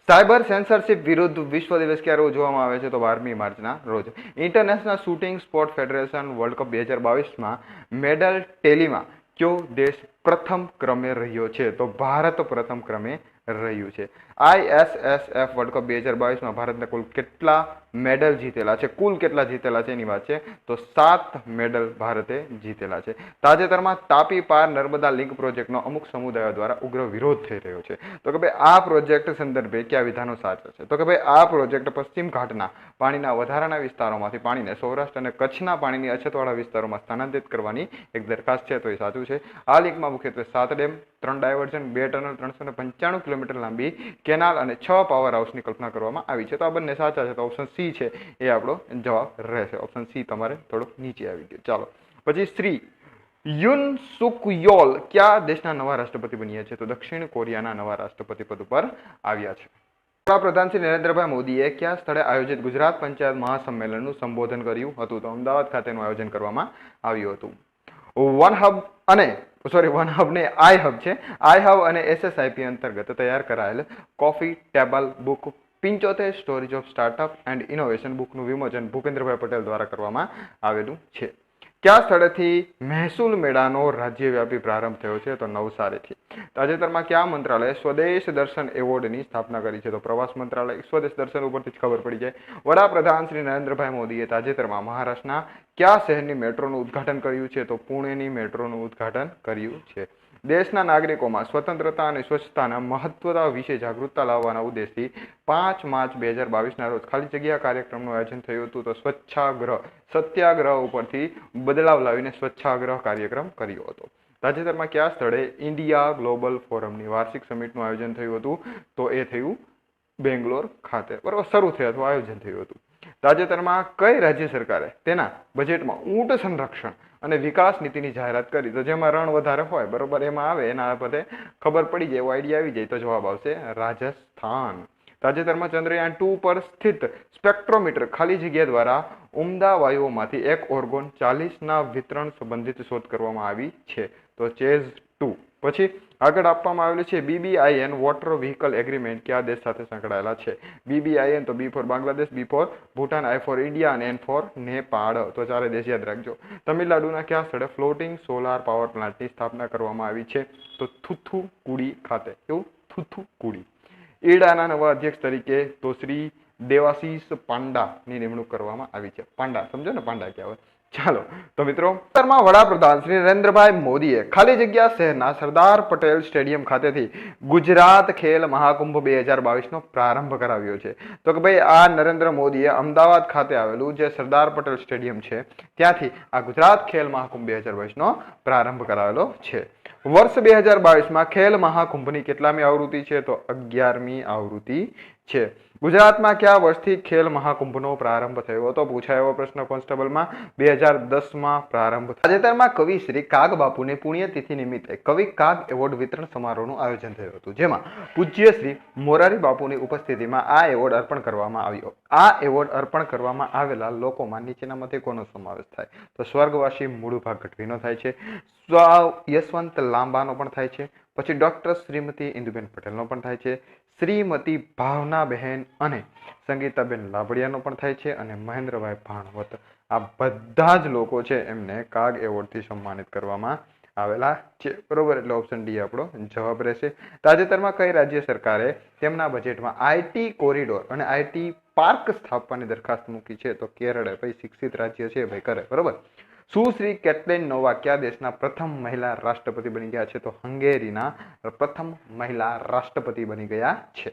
સાયબર સેન્સરશિપ વિરુદ્ધ વિશ્વ દિવસ ક્યારે ઉજવવામાં આવે છે? તો 12મી માર્ચના રોજ. International Shooting Sport Federation World Cup 2022માં મેડલ ટેલીમાં કયો દેશ પ્રથમ ક્રમે રહ્યો છે? તો ભારત પ્રથમ ક્રમે રહ્યું છે. ISSF વર્લ્ડ કપ 2022માં ભારતને કુલ કેટલા મેડલ જીતેલા છે. કુલ કેટલા જીતેલા છે એની વાત છે તો 7 મેડલ ભારતે જીતેલા છે. તાજેતરમાં તાપી પાર નર્મદા લિંક પ્રોજેક્ટનો અમુક સમુદાયો દ્વારા ઉગ્ર વિરોધ થઈ રહ્યો છે. તો કે ભાઈ આ પ્રોજેક્ટ સંદર્ભે કયા વિધાનો સાચા છે? તો કે ભાઈ આ પ્રોજેક્ટ પશ્ચિમ ઘાટના પાણીના વધારાના વિસ્તારોમાંથી પાણીને સૌરાષ્ટ્ર અને કચ્છના પાણીની અછતવાળા વિસ્તારોમાં સ્થાનાંતરિત કરવાની એક દરખાસ્ત છે, તો એ સાચું છે. આ લિંકમાં મુખ્યત્વે 7 ડેમ, 3 ડાયવર્ઝન, 2 ટનલ, 395 કિલોમીટર લાંબી કેનાલ અને 6 પાવર હાઉસની કલ્પના કરવામાં આવી છે. તો આ બંને સાચા છે. તો ઓપ્શન સી છે એ આપણો જવાબ રહેશે. ઓપ્શન સી તમારે થોડો નીચે આવી ગયો. ચાલો પછી શ્રી યુન સુક યોલ કયા દેશના નવા રાષ્ટ્રપતિ બન્યા છે? તો દક્ષિણ કોરિયાના નવા રાષ્ટ્રપતિ પદ ઉપર આવ્યા છે. વડાપ્રધાન શ્રી નરેન્દ્રભાઈ મોદીએ કયા સ્થળે આયોજિત ગુજરાત પંચાયત મહાસંમેલનનું સંબોધન કર્યું હતું? તો અમદાવાદ ખાતેનું આયોજન કરવામાં આવ્યું હતું. વન હબ ને આઈ હબ છે. આઈ હબ અને SSIP અંતર્ગત તૈયાર કરાયેલ coffee table book 75 stories of startup and innovation બુકનું વિમોચન ભૂપેન્દ્રભાઈ પટેલ દ્વારા કરવામાં આવેલું છે. કયા સ્થળેથી મહેસૂલ મેળાનો રાજ્યવ્યાપી પ્રારંભ થયો છે? તો નવસારીથી. તાજેતરમાં કયા મંત્રાલયે સ્વદેશ દર્શન એવોર્ડની સ્થાપના કરી છે? તો પ્રવાસ મંત્રાલય. સ્વદેશ દર્શન ઉપરથી જ ખબર પડી જાય. વડાપ્રધાન શ્રી નરેન્દ્રભાઈ મોદીએ તાજેતરમાં મહારાષ્ટ્રના કયા શહેરની મેટ્રોનું ઉદ્ઘાટન કર્યું છે? તો પુણેની મેટ્રોનું ઉદ્ઘાટન કર્યું છે. દેશના નાગરિકોમાં સ્વતંત્રતા અને સ્વચ્છતાના મહત્વ વિશે જાગૃતતા લાવવાના ઉદ્દેશથી 5 માર્ચ 2022ના રોજ ખાલી જગ્યા કાર્યક્રમનું આયોજન થયું હતું. તો સત્યાગ્રહ ઉપરથી બદલાવ લાવીને સ્વચ્છાગ્રહ કાર્યક્રમ કર્યો હતો. તાજેતરમાં કયા સ્થળે ઇન્ડિયા ગ્લોબલ ફોરમની વાર્ષિક સમિટનું આયોજન થયું હતું? તો એ થયું બેંગ્લોર ખાતે. બરાબર, શરૂ થયું હતું, આયોજન થયું હતું. તાજેતરમાં કઈ રાજ્ય સરકારે તેના બજેટમાં ઊંટ સંરક્ષણ અને વિકાસ નીતિની જાહેરાત કરી? તો જેમાં રણ વધારે હોય, બરોબર, એમાં આવે, એના બધે ખબર પડી જાય, એવો આઈડિયા આવી જાય તો જવાબ આવશે રાજસ્થાન. તાજેતરમાં ચંદ્રયાન 2 પર સ્થિત સ્પેક્ટ્રોમીટર ખાલી જગ્યા દ્વારા ઉમદા વાયુઓમાંથી એક ઓર્ગોન 40ના વિતરણ સંબંધિત શોધ કરવામાં આવી છે. તો ચેઝ 2. પછી આગળ આપવામાં આવેલું છે BBIN વોટર વ્હીકલ એગ્રીમેન્ટ કયા દેશ સાથે સંકળાયેલા છે? BBIN તો B for Bangladesh, B for Bhutan, I for India અને N ફોર નેપાળ. તો 4 દેશ યાદ રાખજો. તમિલનાડુના કયા સ્થળે ફ્લોટિંગ સોલાર પાવર પ્લાન્ટની સ્થાપના કરવામાં આવી છે? તો થુથુકુડી ખાતે. એવું, થુથુકુડી. ઈડાના નવા અધ્યક્ષ તરીકે તો શ્રી દેવાશીષ પાંડાની નિમણૂક કરવામાં આવી છે. પાંડા સમજો ને, પાંડા ક્યાં હોય. ચાલો તો મિત્રો, વડાપ્રધાન શ્રી નરેન્દ્રભાઈ મોદીએ ખાલી જગ્યા શહેરના સરદાર પટેલ સ્ટેડિયમ ખાતેથી ગુજરાત ખેલ મહાકુંભ 2022નો પ્રારંભ કરાવ્યો છે. તો કે ભાઈ આ નરેન્દ્ર મોદીએ અમદાવાદ ખાતે આવેલું જે સરદાર પટેલ સ્ટેડિયમ છે ત્યાંથી આ ગુજરાત ખેલ મહાકુંભ 2022નો પ્રારંભ કરાવેલો છે. વર્ષ 2022માં ખેલ મહાકુંભની કેટલામી આવૃત્તિ છે? તો 11મી આવૃત્તિ છે. ગુજરાતમાં કયા વર્ષથી ખેલ મહાકુંભનો પ્રારંભ થયો હતો? પૂછાયો પ્રશ્ન કોન્સ્ટેબલમાં. 2010માં પ્રારંભ. તાજેતરમાં કવિ શ્રી કાગ બાપુની પુણ્યતિથિ નિમિત્તે કવિ કાગ એવોર્ડ વિતરણ સમારોહનું આયોજન થયું હતું, જેમાં પૂજ્ય શ્રી મોરારી બાપુની ઉપસ્થિતિમાં આ એવોર્ડ અર્પણ કરવામાં આવ્યો. આ એવોર્ડ અર્પણ કરવામાં આવેલા લોકોમાં નીચેનામાંથી કોનો સમાવેશ થાય? તો સ્વર્ગવાસી મુળુભા ગઢવીનો થાય છે, યશવંત લાંબાનો પણ થાય છે, પછી ડોક્ટર શ્રીમતી ઇન્દુબેન પટેલનો પણ થાય છે, શ્રીમતી ભાવનાબહેન અને સંગીતાબેન લાભડિયાનો પણ થાય છે, અને મહેન્દ્રભાઈ ભાણવત. આ બધા જ લોકો છે એમને કાગ એવોર્ડથી સન્માનિત કરવામાં આવેલા છે. બરોબર, એટલે ઓપ્શન ડી આપણો જવાબ રહેશે. તાજેતરમાં કઈ રાજ્ય સરકારે તેમના બજેટમાં IT કોરિડોર અને IT પાર્ક સ્થાપવાની દરખાસ્ત મૂકી છે? તો કેરળે. ભાઈ શિક્ષિત રાજ્ય છે, ભાઈ કરે. બરોબર. સુશ્રી કેટલિન નોવા કયા દેશના પ્રથમ મહિલા રાષ્ટ્રપતિ બની ગયા છે? તો હંગેરીના પ્રથમ મહિલા રાષ્ટ્રપતિ બની ગયા છે.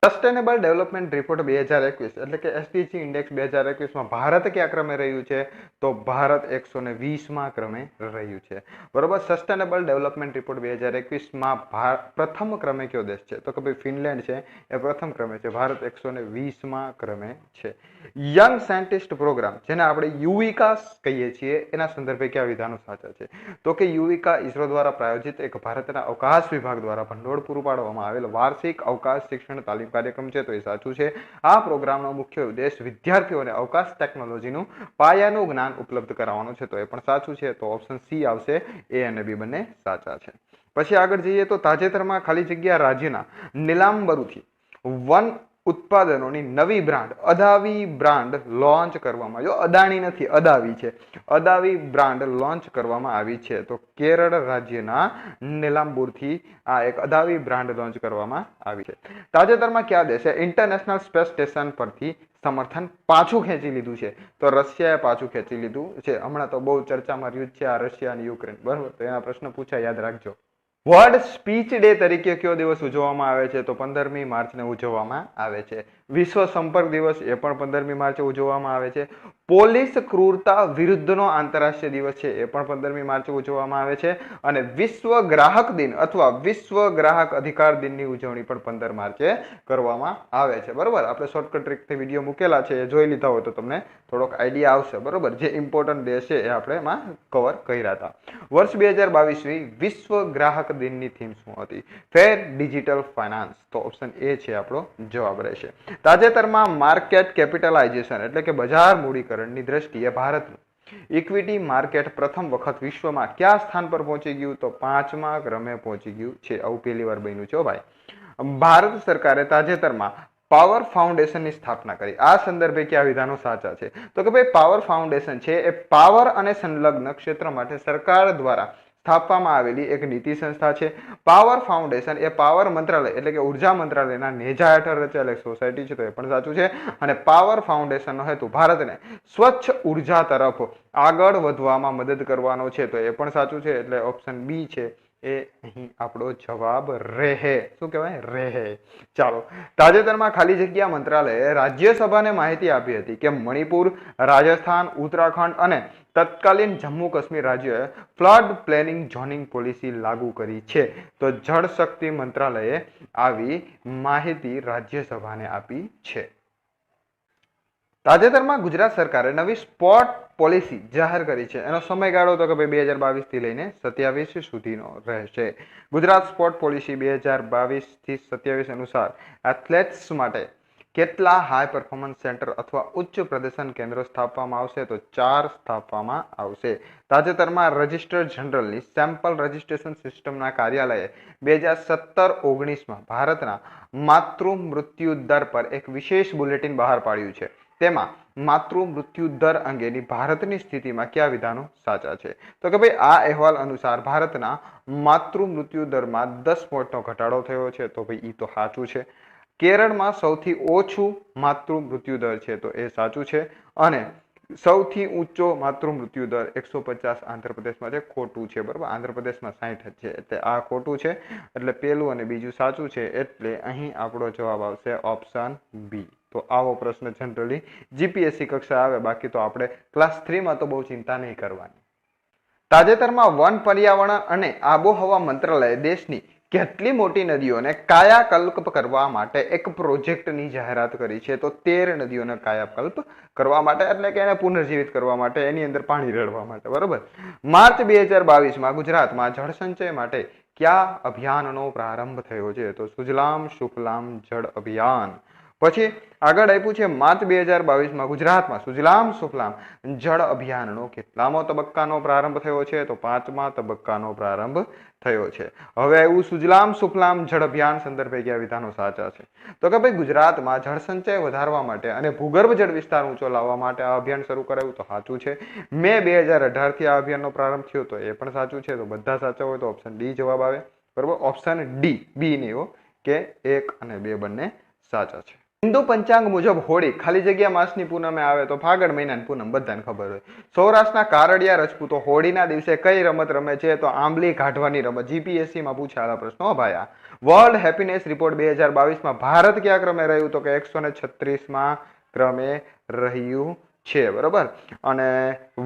સસ્ટેનેબલ ડેવલપમેન્ટ રિપોર્ટ 2021 એટલે કે SDG ઇન્ડેક્સ 2021માં ભારત કયા ક્રમે રહ્યું છે? તો ભારત 120માં ક્રમે રહ્યું છે. બરોબર. સસ્ટેનેબલ ડેવલપમેન્ટ રિપોર્ટ 2021માં પ્રથમ ક્રમે કયો દેશ છે? તો કે ભાઈ ફિનલેન્ડ છે, એ પ્રથમ ક્રમે છે. ભારત 120માં ક્રમે છે. યંગ સાયન્ટિસ્ટ પ્રોગ્રામ જેને આપણે યુવિકા કહીએ છીએ એના સંદર્ભે કયા વિધાનો સાચા છે? તો કે યુવિકા ઇસરો દ્વારા પ્રાયોજિત એક ભારતના અવકાશ વિભાગ દ્વારા ભંડોળ પૂરું પાડવામાં આવેલ વાર્ષિક અવકાશ શિક્ષણ તાલીમ કાર્યક્રમ છે, તો એ સાચું છે. આ પ્રોગ્રામનો મુખ્ય ઉદ્દેશ વિદ્યાર્થીઓને અવકાશ ટેકનોલોજીનું પાયાનું જ્ઞાન ઉપલબ્ધ કરાવવાનું છે, તો એ પણ સાચું છે. તો ઓપ્શન સી આવશે. A અને B બંને સાચા છે. પછી આગળ જઈએ તો તાજેતરમાં ખાલી જગ્યા રાજ્યના નીલાંબરુથી વન ઉત્પાદનોની નવી બ્રાન્ડ અદાવી બ્રાન્ડ લોન્ચ કરવામાં આવ્યો. અદાણી નથી, અદાવી છે. અદાવી બ્રાન્ડ લોન્ચ કરવામાં આવી છે. તો કેરળ રાજ્યના નીલાંબુરથી આ એક અદાવી બ્રાન્ડ લોન્ચ કરવામાં આવી છે. તાજેતરમાં કયા દેશે ઇન્ટરનેશનલ સ્પેસ સ્ટેશન પરથી સમર્થન પાછું ખેંચી લીધું છે. તો રશિયાએ પાછું ખેંચી લીધું છે. હમણાં તો બહુ ચર્ચામાં રહ્યું છે આ રશિયા અને યુક્રેન, બરાબર. તો એના પ્રશ્ન પૂછાય, યાદ રાખજો. વર્લ્ડ સ્પીચ ડે તરીકે કયો દિવસ ઉજવવામાં આવે છે? તો 15મી માર્ચને ઉજવવામાં આવે છે. વિશ્વ સંપર્ક દિવસ એ પણ 15મી માર્ચે ઉજવવામાં આવે છે. પોલીસ ક્રૂરતા વિરુદ્ધનો આંતરરાષ્ટ્રીય દિવસ છે એ પણ 15મી માર્ચે ઉજવવામાં આવે છે. અને વિશ્વ ગ્રાહક દિન અથવા વિશ્વ ગ્રાહક અધિકાર દિનની ઉજવણી પણ 15 માર્ચે કરવામાં આવે છે, બરોબર. આપણે શોર્ટકટ ટ્રીકથી વિડીયો મૂકેલા છે, એ જોઈ લીધા હોય તો તમને થોડોક આઈડિયા આવશે, બરોબર. જે ઇમ્પોર્ટન્ટ ડે છે એ આપણે એમાં કવર કર્યા હતા. વર્ષ 2022 વિશ્વ ગ્રાહક દિનની થીમ શું હતી? ફેર ડિજિટલ ફાઇનાન્સ. તો ઓપ્શન એ છે આપણો જવાબ રહેશે. તાજેતરમાં માર્કેટ કેપિટલાઇઝેશન એટલે કે બજાર મૂડીકરણની દ્રષ્ટિએ ભારતનું ઇક્વિટી માર્કેટ પ્રથમ વખત વિશ્વમાં કયા સ્થાન પર પહોંચી ગયું? તો 5મા ક્રમે પહોંચી ગયું છે. આવું પહેલી વાર બન્યું છે ભાઈ. ભારત સરકારે તાજેતરમાં પાવર ફાઉન્ડેશનની સ્થાપના કરી. આ સંદર્ભે કયા વિધાનો સાચા છે? તો કે ભાઈ પાવર ફાઉન્ડેશન છે એ પાવર અને સંલગ્ન ક્ષેત્ર માટે સરકાર દ્વારા સ્થાપવામાં આવેલી એક નીતિ સંસ્થા છે. પાવર ફાઉન્ડેશન એ પાવર મંત્રાલય એટલે કે ઉર્જા મંત્રાલયના નેજા હેઠળ રચાયેલ એક સોસાયટી છે, તો એ પણ સાચું છે. અને પાવર ફાઉન્ડેશનનો હેતુ ભારતને સ્વચ્છ ઉર્જા તરફ આગળ વધવામાં મદદ કરવાનો છે, તો એ પણ સાચું છે. એટલે ઓપ્શન બી છે એ અહીં આપણો જવાબ રહે. શું કહેવાય? રહે. ચાલો, તાજેતરમાં ખાલી જગ્યા મંત્રાલયે રાજ્યસભાને માહિતી આપી હતી કે મણિપુર, રાજસ્થાન, ઉત્તરાખંડ અને તત્કાલીન જમ્મુ કાશ્મીર રાજ્યોએ ફ્લડ પ્લેનિંગ ઝોનિંગ પોલિસી લાગુ કરી છે. તો જળ શક્તિ મંત્રાલયે આવી માહિતી રાજ્યસભાને આપી છે. તાજેતરમાં ગુજરાત સરકારે નવી સ્પોર્ટ પોલિસી જાહેર કરી છે. એનો સમયગાળો તો કે ભાઈ 2022 થી લઈને 27 સુધીનો રહેશે. ગુજરાત સ્પોર્ટ પોલિસી 2022 થી 27 અનુસાર એથ્લેટ્સ માટે કેટલા હાઈ પરફોર્મન્સ સેન્ટર અથવા ઉચ્ચ પ્રદર્શન કેન્દ્રો સ્થાપવામાં આવશે? તો 4 સ્થાપવામાં આવશે. તાજેતરમાં રજિસ્ટર જનરલની સેમ્પલ રજિસ્ટ્રેશન સિસ્ટમના કાર્યાલયે 2017-19માં ભારતના માતૃ મૃત્યુ દર પર એક વિશેષ બુલેટિન બહાર પાડ્યું છે. તેમાં માતૃ મૃત્યુ દર અંગેની ભારતની સ્થિતિમાં કયા વિધાનો સાચા છે? તો કે ભાઈ આ અહેવાલ અનુસાર ભારતના માતૃ મૃત્યુ દરમાં 10 પોઈન્ટનો ઘટાડો થયો છે, તો ભાઈ એ તો સાચું છે. કેરળમાં સૌથી ઓછું માતૃ મૃત્યુ દર છે, તો એ સાચું છે. અને સૌથી ઊંચો માતૃ મૃત્યુ દર 150 આંધ્રપ્રદેશમાં છે, ખોટું છે, બરાબર. આંધ્રપ્રદેશમાં 60 છે, એટલે આ ખોટું છે. એટલે પહેલું અને બીજું સાચું છે. એટલે અહીં આપણો જવાબ આવશે ઓપ્શન બી. તો આવો પ્રશ્ન જનરલી જીપીએસસી કક્ષાએ આવે, બાકી તો આપણે ક્લાસ 3માં તો બહુ ચિંતા નહીં કરવાની. તાજેતરમાં વન, પર્યાવરણ અને આબોહવા મંત્રાલયે દેશની કેટલી મોટી નદીઓને કાયાકલ્પ કરવા માટે એક પ્રોજેક્ટની જાહેરાત કરી છે? તો 13 નદીઓને કાયાકલ્પ કરવા માટે એટલે કે એને પુનર્જીવિત કરવા માટે, એની અંદર પાણી રેડવા માટે, બરોબર. માર્ચ 2022માં ગુજરાતમાં જળસંચય માટે કયા અભિયાનનો પ્રારંભ થયો છે? તો સુજલામ સુફલામ જળ અભિયાન. પછી આગળ આપ્યું છે માર્ચ 2022માં ગુજરાતમાં સુજલામ સુફલામ જળ અભિયાનનો કેટલામો તબક્કાનો પ્રારંભ થયો છે? તો 5મા તબક્કાનો પ્રારંભ થયો છે. હવે એવું સુજલામ સુફલામ જળ અભિયાન સંદર્ભે કયા વિધાનો સાચા છે? તો કે ભાઈ ગુજરાતમાં જળ સંચય વધારવા માટે અને ભૂગર્ભ જળ વિસ્તાર ઊંચો લાવવા માટે આ અભિયાન શરૂ કરાયું, તો સાચું છે. મે 2018થી આ અભિયાનનો પ્રારંભ થયો, તો એ પણ સાચું છે. તો બધા સાચા હોય તો ઓપ્શન ડી જવાબ આવે, બરોબર. ઓપ્શન ડી, બી નહીં હો, કે 1 અને 2 બંને સાચા છે. હિન્દુ પંચાંગ મુજબ હોળી ખાલી જગ્યા માસની પૂનમે આવે, તો ફાગણ મહિનાની પૂનમ બધાને ખબર હોય. સૌરાષ્ટ્રના કારડિયા રજપૂતો હોળીના દિવસે કઈ રમત રમે છે? તો આંબલી કાઢવાની રમત. જીપીએસસીમાં પૂછાયેલા પ્રશ્નો ભાઈ. આ વર્લ્ડ હેપીનેસ રિપોર્ટ 2022માં ભારત કયા ક્રમે રહ્યું? તો કે 136માં ક્રમે રહ્યું છે, બરોબર. અને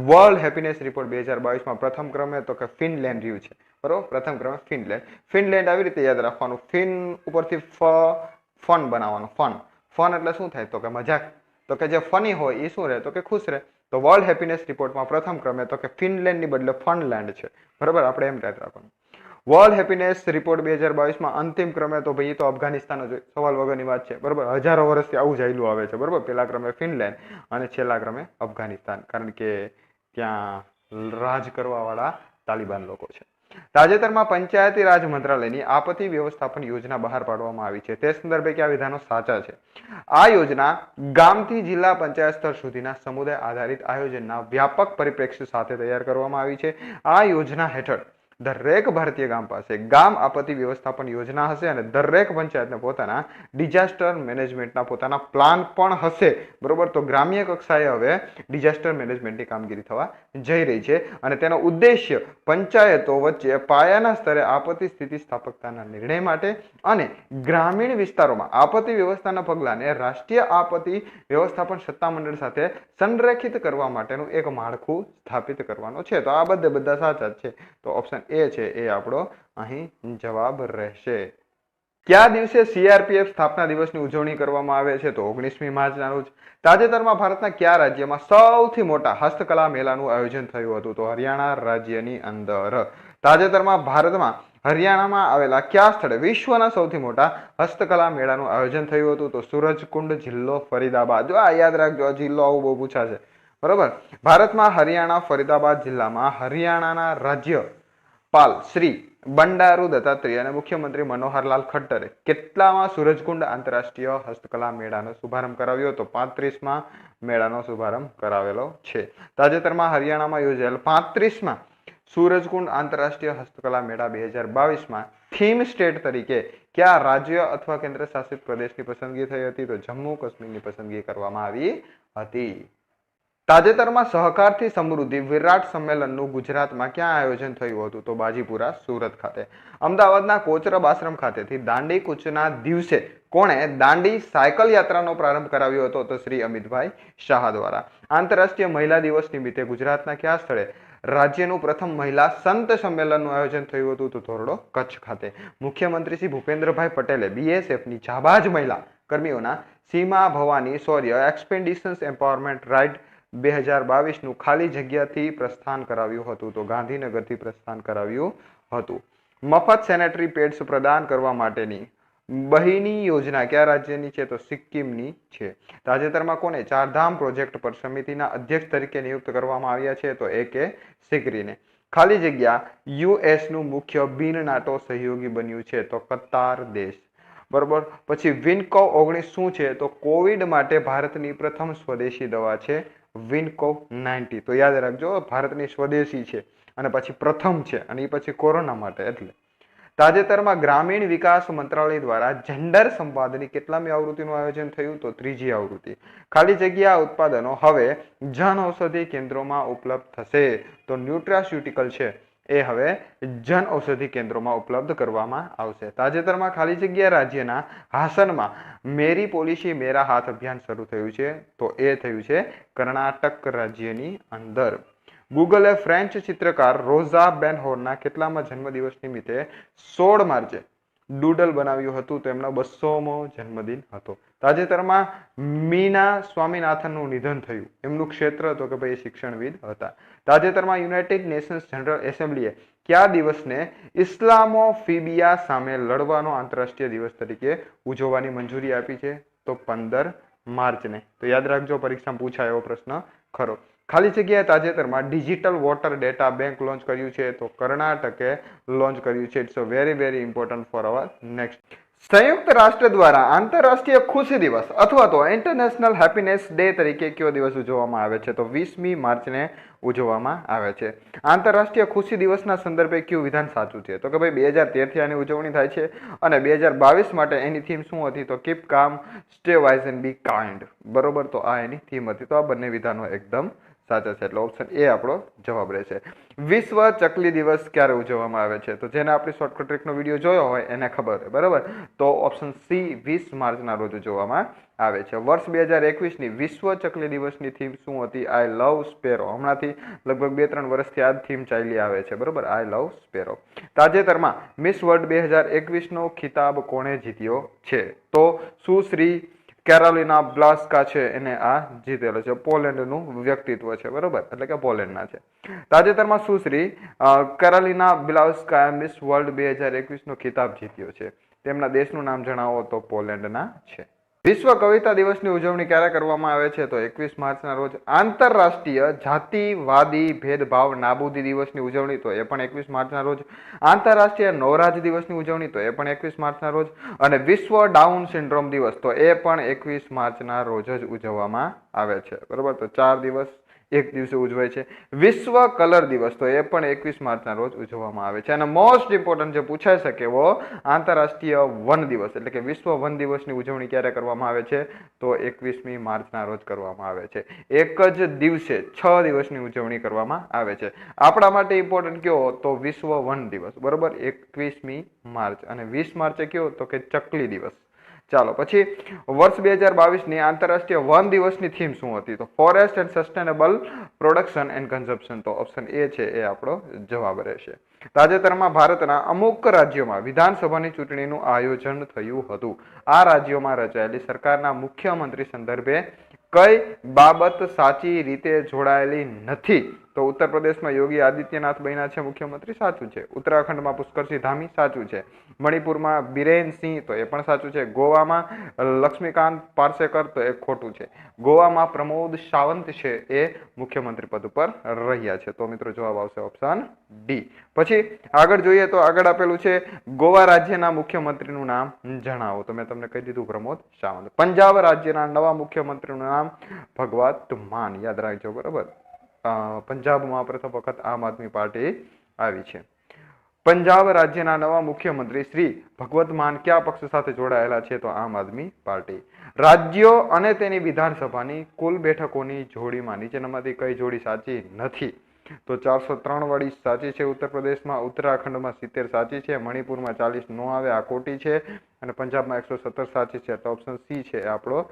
વર્લ્ડ હેપીનેસ રિપોર્ટ 2022માં પ્રથમ ક્રમે તો કે ફિનલેન્ડ રહ્યું છે, બરોબર. પ્રથમ ક્રમે ફિનલેન્ડ. ફિનલેન્ડ આવી રીતે યાદ રાખવાનું, ફિન ઉપરથી ફન બનાવવાનું. ફન એટલે શું થાય? તો કે મજાક. તો કે જે ફની હોય એ શું રહે? તો કે ખુશ રહે. તો વર્લ્ડ હેપીનેસ રિપોર્ટમાં પ્રથમ ક્રમે તો કે ફિનલેન્ડની બદલે ફનલેન્ડ છે, બરાબર. આપણે એમ યાદ રાખવાનું. વર્લ્ડ હેપીનેસ રિપોર્ટ 2022માં અંતિમ ક્રમે તો ભાઈ તો અફઘાનિસ્તાન જ સવાલ વગરની વાત છે, બરાબર. હજારો વર્ષથી આવું જ હાલ્યું આવે છે, બરાબર. પહેલા ક્રમે ફિનલેન્ડ અને છેલ્લા ક્રમે અફઘાનિસ્તાન, કારણ કે ત્યાં રાજ કરવા વાળા તાલિબાન લોકો છે. તાજેતરમાં પંચાયતી રાજ મંત્રાલયની આપત્તિ વ્યવસ્થાપન યોજના બહાર પાડવામાં આવી છે. તે સંદર્ભે કયા વિધાનો સાચા છે? આ યોજના ગામથી જિલ્લા પંચાયત સ્તર સુધીના સમુદાય આધારિત આયોજનના વ્યાપક પરિપ્રેક્ષ્ય સાથે તૈયાર કરવામાં આવી છે. આ યોજના હેઠળ દરેક ભારતીય ગામ પાસે ગામ આપત્તિ વ્યવસ્થાપન યોજના હશે અને દરેક પંચાયતને પોતાના ડિઝાસ્ટર મેનેજમેન્ટના પોતાના પ્લાન પણ હશે, બરોબર. તો ગ્રામ્ય કક્ષાએ હવે ડિઝાસ્ટર મેનેજમેન્ટની કામગીરી થવા જઈ રહી છે અને તેનો ઉદ્દેશ્ય પંચાયતો વચ્ચે પાયાના સ્તરે આપત્તિ સ્થિતિ સ્થાપકતાના નિર્ણય માટે અને ગ્રામીણ વિસ્તારોમાં આપત્તિ વ્યવસ્થાના પગલાંને રાષ્ટ્રીય આપત્તિ વ્યવસ્થાપન સત્તામંડળ સાથે સંરેખિત કરવા માટેનું એક માળખું સ્થાપિત કરવાનો છે. તો આ બધા સાચા જ છે. તો ઓપ્શન એ છે એ આપણો અહીં જવાબ રહેશે. કયા દિવસે સીઆરપીએફ સ્થાપના દિવસની ઉજવણી કરવામાં આવે છે? તો 19મી માર્ચના રોજ. તાજેતરમાં ભારતના કયા રાજ્યમાં સૌથી મોટા હસ્તકલા મેળાનું આયોજન થયું હતું? તો હરિયાણા રાજ્યની અંદર. તાજેતરમાં ભારતમાં હરિયાણામાં આવેલા કયા સ્થળે વિશ્વના સૌથી મોટા હસ્તકલા મેળાનું આયોજન થયું હતું? તો સૂરજકુંડ, જિલ્લો ફરીદાબાદ. જો આ યાદ રાખજો, આ જિલ્લો આવું બહુ પૂછાશે, બરોબર. ભારતમાં હરિયાણા ફરીદાબાદ જિલ્લામાં હરિયાણાના રાજ્યપાલ શ્રી બંડારુ દત્તાત્રેય અને મુખ્યમંત્રી મનોહરલાલ ખટ્ટરે કેટલામાં સૂરજકુંડ આંતરરાષ્ટ્રીય હસ્તકલા મેળાનો શુભારંભ કરાવ્યો? તો 35માં મેળાનો શુભારંભ કરાવેલો છે. તાજેતરમાં હરિયાણામાં યોજાયેલ 35માં સૂરજકુંડ આંતરરાષ્ટ્રીય હસ્તકલા મેળા 2022માં થીમ સ્ટેટ તરીકે કયા રાજ્ય અથવા કેન્દ્ર શાસિત પ્રદેશની પસંદગી થઈ હતી? તો જમ્મુ કાશ્મીરની પસંદગી કરવામાં આવી હતી. તાજેતરમાં સહકારથી સમૃદ્ધિ વિરાટ સંમેલનનું ગુજરાતમાં ક્યાં આયોજન થયું હતું? તો બાજીપુરા, સુરત ખાતે. અમદાવાદના કોચરબ આશ્રમ ખાતેથી દાંડી કૂચના દિવસે કોણે દાંડી સાયકલ યાત્રાનો પ્રારંભ કરાવ્યો હતો? તો શ્રી અમિતભાઈ શાહ દ્વારા. આંતરરાષ્ટ્રીય મહિલા દિવસ નિમિત્તે ગુજરાતના કયા સ્થળે રાજ્યનું પ્રથમ મહિલા સંત સંમેલનનું આયોજન થયું હતું? તો ધોરડો, કચ્છ ખાતે. મુખ્યમંત્રી શ્રી ભૂપેન્દ્રભાઈ પટેલે બીએસએફની જાબાજ મહિલા કર્મીઓના સીમા ભવાની શૌર્ય એક્સપેડિશન્સ એમ્પાવરમેન્ટ રાઇડ 2022નું ખાલી જગ્યાથી પ્રસ્થાન કરાવ્યું હતું? તો ગાંધીનગરથી પ્રસ્થાન કરાવ્યું હતું. મફત સેનેટરી પેડ્સ પ્રદાન કરવા માટેની બહિની યોજના કયા રાજ્યની છે? તો સિક્કિમની છે. તાજેતરમાં કોને ચારધામ પ્રોજેક્ટ પર સમિતિના અધ્યક્ષ તરીકે નિયુક્ત કરવામાં આવ્યા છે? તો AK સિકરીને. ખાલી જગ્યા યુએસનું મુખ્ય બિન નાટો સહયોગી બન્યું છે? તો કતાર દેશ, બરોબર. પછી વિનકોવ 19 શું છે? તો કોવિડ માટે ભારતની પ્રથમ સ્વદેશી દવા છે વિનકોવ 90. તો યાદ રાખજો, ભારતની સ્વદેશી છે અને પછી પ્રથમ છે અને એ પછી કોરોના માટે. એટલે તાજેતરમાં ગ્રામીણ વિકાસ મંત્રાલય દ્વારા જેન્ડર સંવાદની કેટલામી આવૃત્તિનું આયોજન થયું? તો 3જી આવૃત્તિ. ખાલી જગ્યા ઉત્પાદનો હવે જન ઔષધિ કેન્દ્રોમાં ઉપલબ્ધ થશે? તો ન્યુટ્રાસ્યુટિકલ છે એ હવે જન ઔષધિ કેન્દ્રોમાં ઉપલબ્ધ કરવામાં આવશે. તાજેતરમાં ખાલી જગ્યા રાજ્યના હાસનમાં મેરી પોલિસી મેરા હાથ અભિયાન શરૂ થયું છે? તો એ થયું છે કર્ણાટક રાજ્યની અંદર. ગૂગલે ફ્રેન્ચ ચિત્રકાર રોઝા બેનહોરના કેટલામાં જન્મદિવસ નિમિત્તે 16 માર્ચે ડૂડલ બનાવ્યું હતું? તો એમનો 200મો જન્મદિન હતો. તાજેતરમાં મીના સ્વામીનાથનનું નિધન થયું. એમનું ક્ષેત્ર તો કે ભાઈ શિક્ષણવિદ હતા. તાજેતરમાં યુનાઇટેડ નેશન્સ જનરલ એસેમ્બલીએ કયા દિવસને ઇસ્લામોફોબિયા સામે લડવાનો આંતરરાષ્ટ્રીય દિવસ તરીકે ઉજવવાની મંજૂરી આપી છે? તો 15 માર્ચને. તો યાદ રાખજો, પરીક્ષામાં પૂછાય એવો પ્રશ્ન ખરો. ખાલી જગ્યાએ તાજેતરમાં digital water data bank launch કર્યું છે? તો કર્ણાટકે લોન્ચ કર્યું છે. It's very important for our next. સંયુક્ત રાષ્ટ્ર દ્વારા આંતરરાષ્ટ્રીય ખુશી દિવસ અથવા તો ઇન્ટરનેશનલ હેપીનેસ ડે તરીકે કયો દિવસ ઉજવવામાં આવે છે? તો 20મી માર્ચને ઉજવવામાં આવે છે. આંતરરાષ્ટ્રીય ખુશી દિવસના સંદર્ભે કયું વિધાન સાચું છે? તો કે ભાઈ 2013થી આની ઉજવણી થાય છે અને 2022 માટે એની થીમ શું હતી? તો keep calm, stay wise and be kind, બરોબર. તો આ એની થીમ હતી. તો આ બંને વિધાનો એકદમ સાચા છે. એટલે ઓપ્શન એ આપણો જવાબ રહેશે. વિશ્વ ચકલી દિવસ ક્યારે ઉજવવામાં આવે છે? તો જેને આપણી શોર્ટકટ ટ્રીકનો વિડીયો જોયો હોય એને ખબર હોય, બરાબર. તો ઓપ્શન સી 20 માર્ચના રોજ ઉજવવામાં આવે છે. વર્ષ 2021ની વિશ્વ ચકલી દિવસની થીમ શું હતી? આઈ લવ સ્પેરો. હમણાંથી લગભગ 2-3 વર્ષથી આ થીમ ચાલી આવે છે, બરોબર. આઈ લવ સ્પેરો. તાજેતરમાં મિસ વર્લ્ડ 2021નો ખિતાબ કોણે જીત્યો છે? તો સુશ્રી કેરોલિના બ્લાસ્કા છે એને આ જીતેલો છે. પોલેન્ડનું વ્યક્તિત્વ છે, બરોબર, એટલે કે પોલેન્ડના છે. તાજેતરમાં સુશ્રી કેરોલિના બ્લાસ્કા મિસ વર્લ્ડ 2021નો ખિતાબ જીત્યો છે. તેમના દેશનું નામ જણાવો? તો પોલેન્ડના છે. વિશ્વ કવિતા દિવસની ઉજવણી ક્યારે કરવામાં આવે છે? તો 21 માર્ચના રોજ. આંતરરાષ્ટ્રીય જાતિવાદી ભેદભાવ નાબૂદી દિવસની ઉજવણી, તો એ પણ 21 માર્ચના રોજ. આંતરરાષ્ટ્રીય નવરાજ દિવસની ઉજવણી, તો એ પણ 21 માર્ચના રોજ. અને વિશ્વ ડાઉન સિન્ડ્રોમ દિવસ, તો એ પણ 21 માર્ચના રોજ જ ઉજવવામાં આવે છે, બરોબર. તો 4 દિવસ એક દિવસે ઉજવાય છે. વિશ્વ કલર દિવસ તો એ પણ 21 માર્ચના રોજ ઉજવવામાં આવે છે. અને મોસ્ટ ઇમ્પોર્ટન્ટ જે પૂછાઈ શકે એવો આંતરરાષ્ટ્રીય વન દિવસ એટલે કે વિશ્વ વન દિવસની ઉજવણી ક્યારે કરવામાં આવે છે તો 21મી માર્ચના રોજ કરવામાં આવે છે. એક જ દિવસે 6 દિવસની ઉજવણી કરવામાં આવે છે. આપણા માટે ઇમ્પોર્ટન્ટ કયો તો વિશ્વ વન દિવસ, બરોબર, 21મી માર્ચ. અને 20 માર્ચે કયો તો કે ચકલી દિવસ. ચાલો પછી વર્ષ 2022ની આંતરરાષ્ટ્રીય વન દિવસની થીમ શું હતી તો forest and sustainable production and consumption. તો ઓપ્શન એ છે એ આપણો જવાબ રહેશે. તાજેતરમાં ભારતના અમુક રાજ્યોમાં વિધાનસભાની ચૂંટણીનું આયોજન થયું હતું. આ રાજ્યોમાં રચાયેલી સરકારના મુખ્યમંત્રી સંદર્ભે કઈ બાબત સાચી રીતે જોડાયેલી નથી તો ઉત્તર પ્રદેશમાં યોગી આદિત્યનાથ બન્યા છે મુખ્યમંત્રી, સાચું છે. ઉત્તરાખંડમાં પુષ્કરસિંહ ધામી, સાચું છે. મણિપુરમાં બિરેન સિંહ, તો એ પણ સાચું છે. ગોવામાં લક્ષ્મીકાંત પાર્સેકર, તો એ ખોટું છે. ગોવામાં પ્રમોદ સાવંત છે એ મુખ્યમંત્રી પદ ઉપર રહ્યા છે. તો મિત્રો જવાબ આવશે ઓપ્શન ડી. પછી આગળ જોઈએ તો આગળ આપેલું છે ગોવા રાજ્યના મુખ્યમંત્રીનું નામ જણાવો. તો મેં તમને કહી દીધું પ્રમોદ સાવંત. પંજાબ રાજ્યના નવા મુખ્યમંત્રીનું નામ ભગવત માન, યાદ રાખજો, બરાબર. પંજાબમાં પ્રથમ વખત આમ આદમી પાર્ટી આવી છે. પંજાબ રાજ્યના નવા મુખ્યમંત્રી શ્રી ભગવત માન કયા પક્ષ સાથે જોડાયેલા છે તો આમ આદમી પાર્ટી. રાજ્યો અને તેની વિધાનસભાની કુલ બેઠકોની જોડીમાં નીચેનામાંથી કઈ જોડી સાચી નથી તો 403 વાળી સાચી છે ઉત્તર પ્રદેશમાં. ઉત્તરાખંડમાં 70 સાચી છે. મણિપુરમાં 40 નો આવે, આ ખોટી છે. અને પંજાબમાં 117 સાચી છે. તો ઓપ્શન સી છે આપણો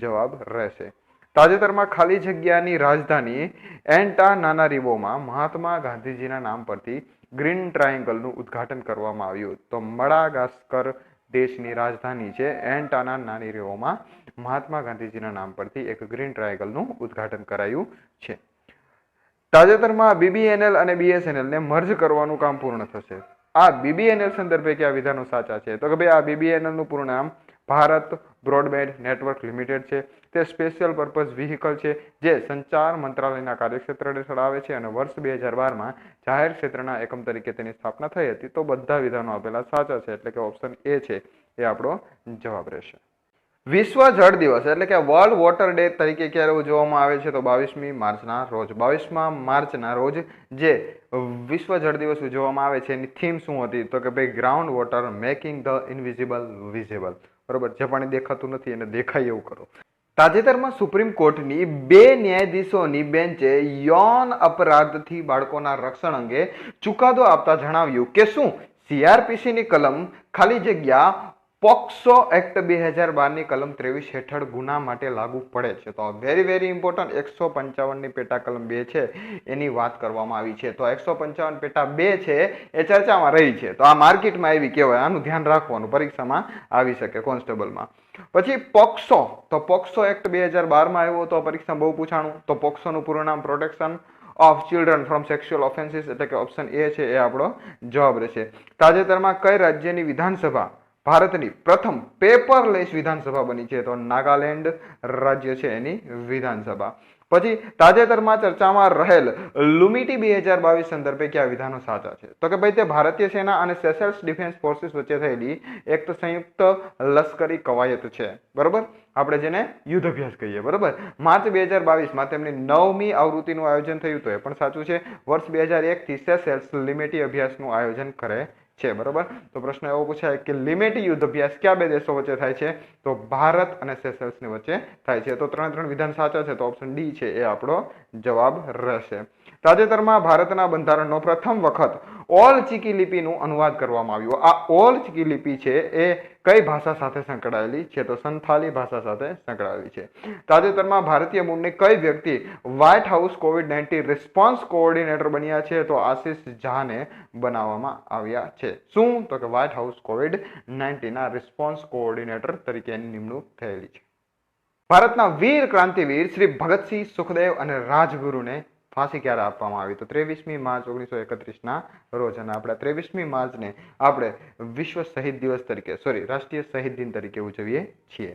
જવાબ રહેશે. તાજેતરમાં ખાલી જગ્યાની રાજધાની એન્ટાનાનારીવોમાં મહાત્મા ગાંધીજીના નામ પરથી ગ્રીન ટ્રાયેંગલનું ઉદ્ઘાટન કરવામાં આવ્યું. તો મડાગાસ્કર દેશની રાજધાની છે એન્ટાનાનારીવોમાં મહાત્મા ગાંધીજીના નામ પરથી એક ગ્રીન ટ્રાયેંગલનું ઉદ્ઘાટન કરાયું છે. તાજેતરમાં બીબીએનએલ અને બીએસએનએલ ને મર્જ કરવાનું કામ પૂર્ણ થશે. આ બીબીએનએલ સંદર્ભે કયા વિધાનો સાચા છે તો કે ભાઈ આ બીબીએનએલ નું પૂરું નામ ભારત બ્રોડબેન્ડ નેટવર્ક લિમિટેડ છે. તે સ્પેશિયલ પર્પઝ વ્હીકલ છે જે સંચાર મંત્રાલયના કાર્યક્ષેત્ર હેઠળ આવે છે અને વર્ષ 2012માં જાહેર ક્ષેત્રના એકમ તરીકે તેની સ્થાપના થઈ હતી. તો બધા વિધાનો આપેલા સાચા છે એટલે કે ઓપ્શન એ છે એ આપણો જવાબ રહેશે. વિશ્વ જળ દિવસ એટલે કે વર્લ્ડ વોટર ડે તરીકે ક્યારે ઉજવવામાં આવે છે તો 22મી માર્ચના રોજ. 22મા માર્ચના રોજ જે વિશ્વ જળ દિવસ ઉજવવામાં આવે છે એની થીમ શું હતી તો કે ભાઈ ground water making the invisible visible, બરોબર. જે પાણી દેખાતું નથી એને દેખાય એવું કરો. તાજેતરમાં સુપ્રીમ કોર્ટની 2 ન્યાયાધીશોની બેન્ચે યૌન અપરાધથી બાળકોના રક્ષણ અંગે ચુકાદો આપતા જણાવ્યું કે શું સીઆરપીસીની કલમ ખાલી જગ્યા પોક્સો એક્ટ 2012ની કલમ 23 હેઠળ ગુના માટે લાગુ પડે છે. તો વેરી ઇમ્પોર્ટન્ટ 155ની પેટા કલમ 2 છે એની વાત કરવામાં આવી છે. તો 155 પેટા 2 છે એ ચર્ચામાં રહી છે. તો આ માર્કેટમાં આવી કહેવાય, આનું ધ્યાન રાખવાનું, પરીક્ષામાં આવી શકે કોન્સ્ટેબલમાં. પછી પોક્સો, તો પોક્સો એક્ટ 2012માં આવ્યો તો પરીક્ષામાં બહુ પૂછાણું. તો પોક્સોનું પૂરું નામ protection of children from sexual offences એટલે કે ઓપ્શન એ છે એ આપણો જવાબ રહેશે. તાજેતરમાં કઈ રાજ્યની વિધાનસભા ભારતની પ્રથમ પેપરલેસ વિધાનસભા બની છે તો નાગાલેન્ડ રાજ્ય છે એની વિધાનસભા. પછી તાજેતરમાં ચર્ચામાં રહેલ લુમિટી 2022 સંદર્ભે કયા વિધાનો સાચા છે તો કે ભાઈ તે ભારતીય સેના અને સેશેલ્સ ડિફેન્સ ફોર્સિસ વચ્ચે થયેલી એક સંયુક્ત લશ્કરી કવાયત છે, બરોબર. આપણે જેને યુદ્ધ અભ્યાસ કહીએ, બરોબર. માર્ચ 2022માં તેમની 9મી આવૃત્તિનું આયોજન થયું તો એ પણ સાચું છે. વર્ષ 2001 થી સેશેલ્સ લિમિટી અભ્યાસનું આયોજન કરે છે, બરોબર. તો પ્રશ્ન એવો પૂછાય કે લિમિટી યુદ્ધ અભ્યાસ કયા બે દેશો વચ્ચે થાય છે તો ભારત અને સેશેલ્સની વચ્ચે થાય છે. તો 3 વિધાન સાચા છે. તો ઓપ્શન ડી છે એ આપણો જવાબ રહેશે. તાજેતરમાં ભારતના બંધારણનો પ્રથમ વખત ઓલ ચીકી લિપિનું અનુવાદ કરવામાં આવ્યું. આ ઓલ ચીકી લિપિ છે એ કઈ ભાષા સાથે સંકળાયેલી છે તો સંથાલી ભાષા સાથે સંકળાયેલી છે. તાજેતરમાં ભારતીય મૂળની કઈ વ્યક્તિ white house COVID-19 response coordinator બન્યા છે તો આશિષ ઝાને બનાવવામાં આવ્યા છે. શું તો કે વ્હાઇટ હાઉસ COVID-19 ના રિસ્પોન્સ કોઓર્ડિનેટર તરીકે એની નિમણૂક થયેલી છે. ભારતના વીર ક્રાંતિવીર શ્રી ભગતસિંહ, સુખદેવ અને રાજગુરુને ફાંસી ક્યારે આપવામાં આવી તો 23મી માર્ચ 1931ના રોજ. અને આપણે 23મી માર્ચને આપણે વિશ્વ શહીદ દિવસ તરીકે રાષ્ટ્રીય શહીદ દિન તરીકે ઉજવીએ છીએ.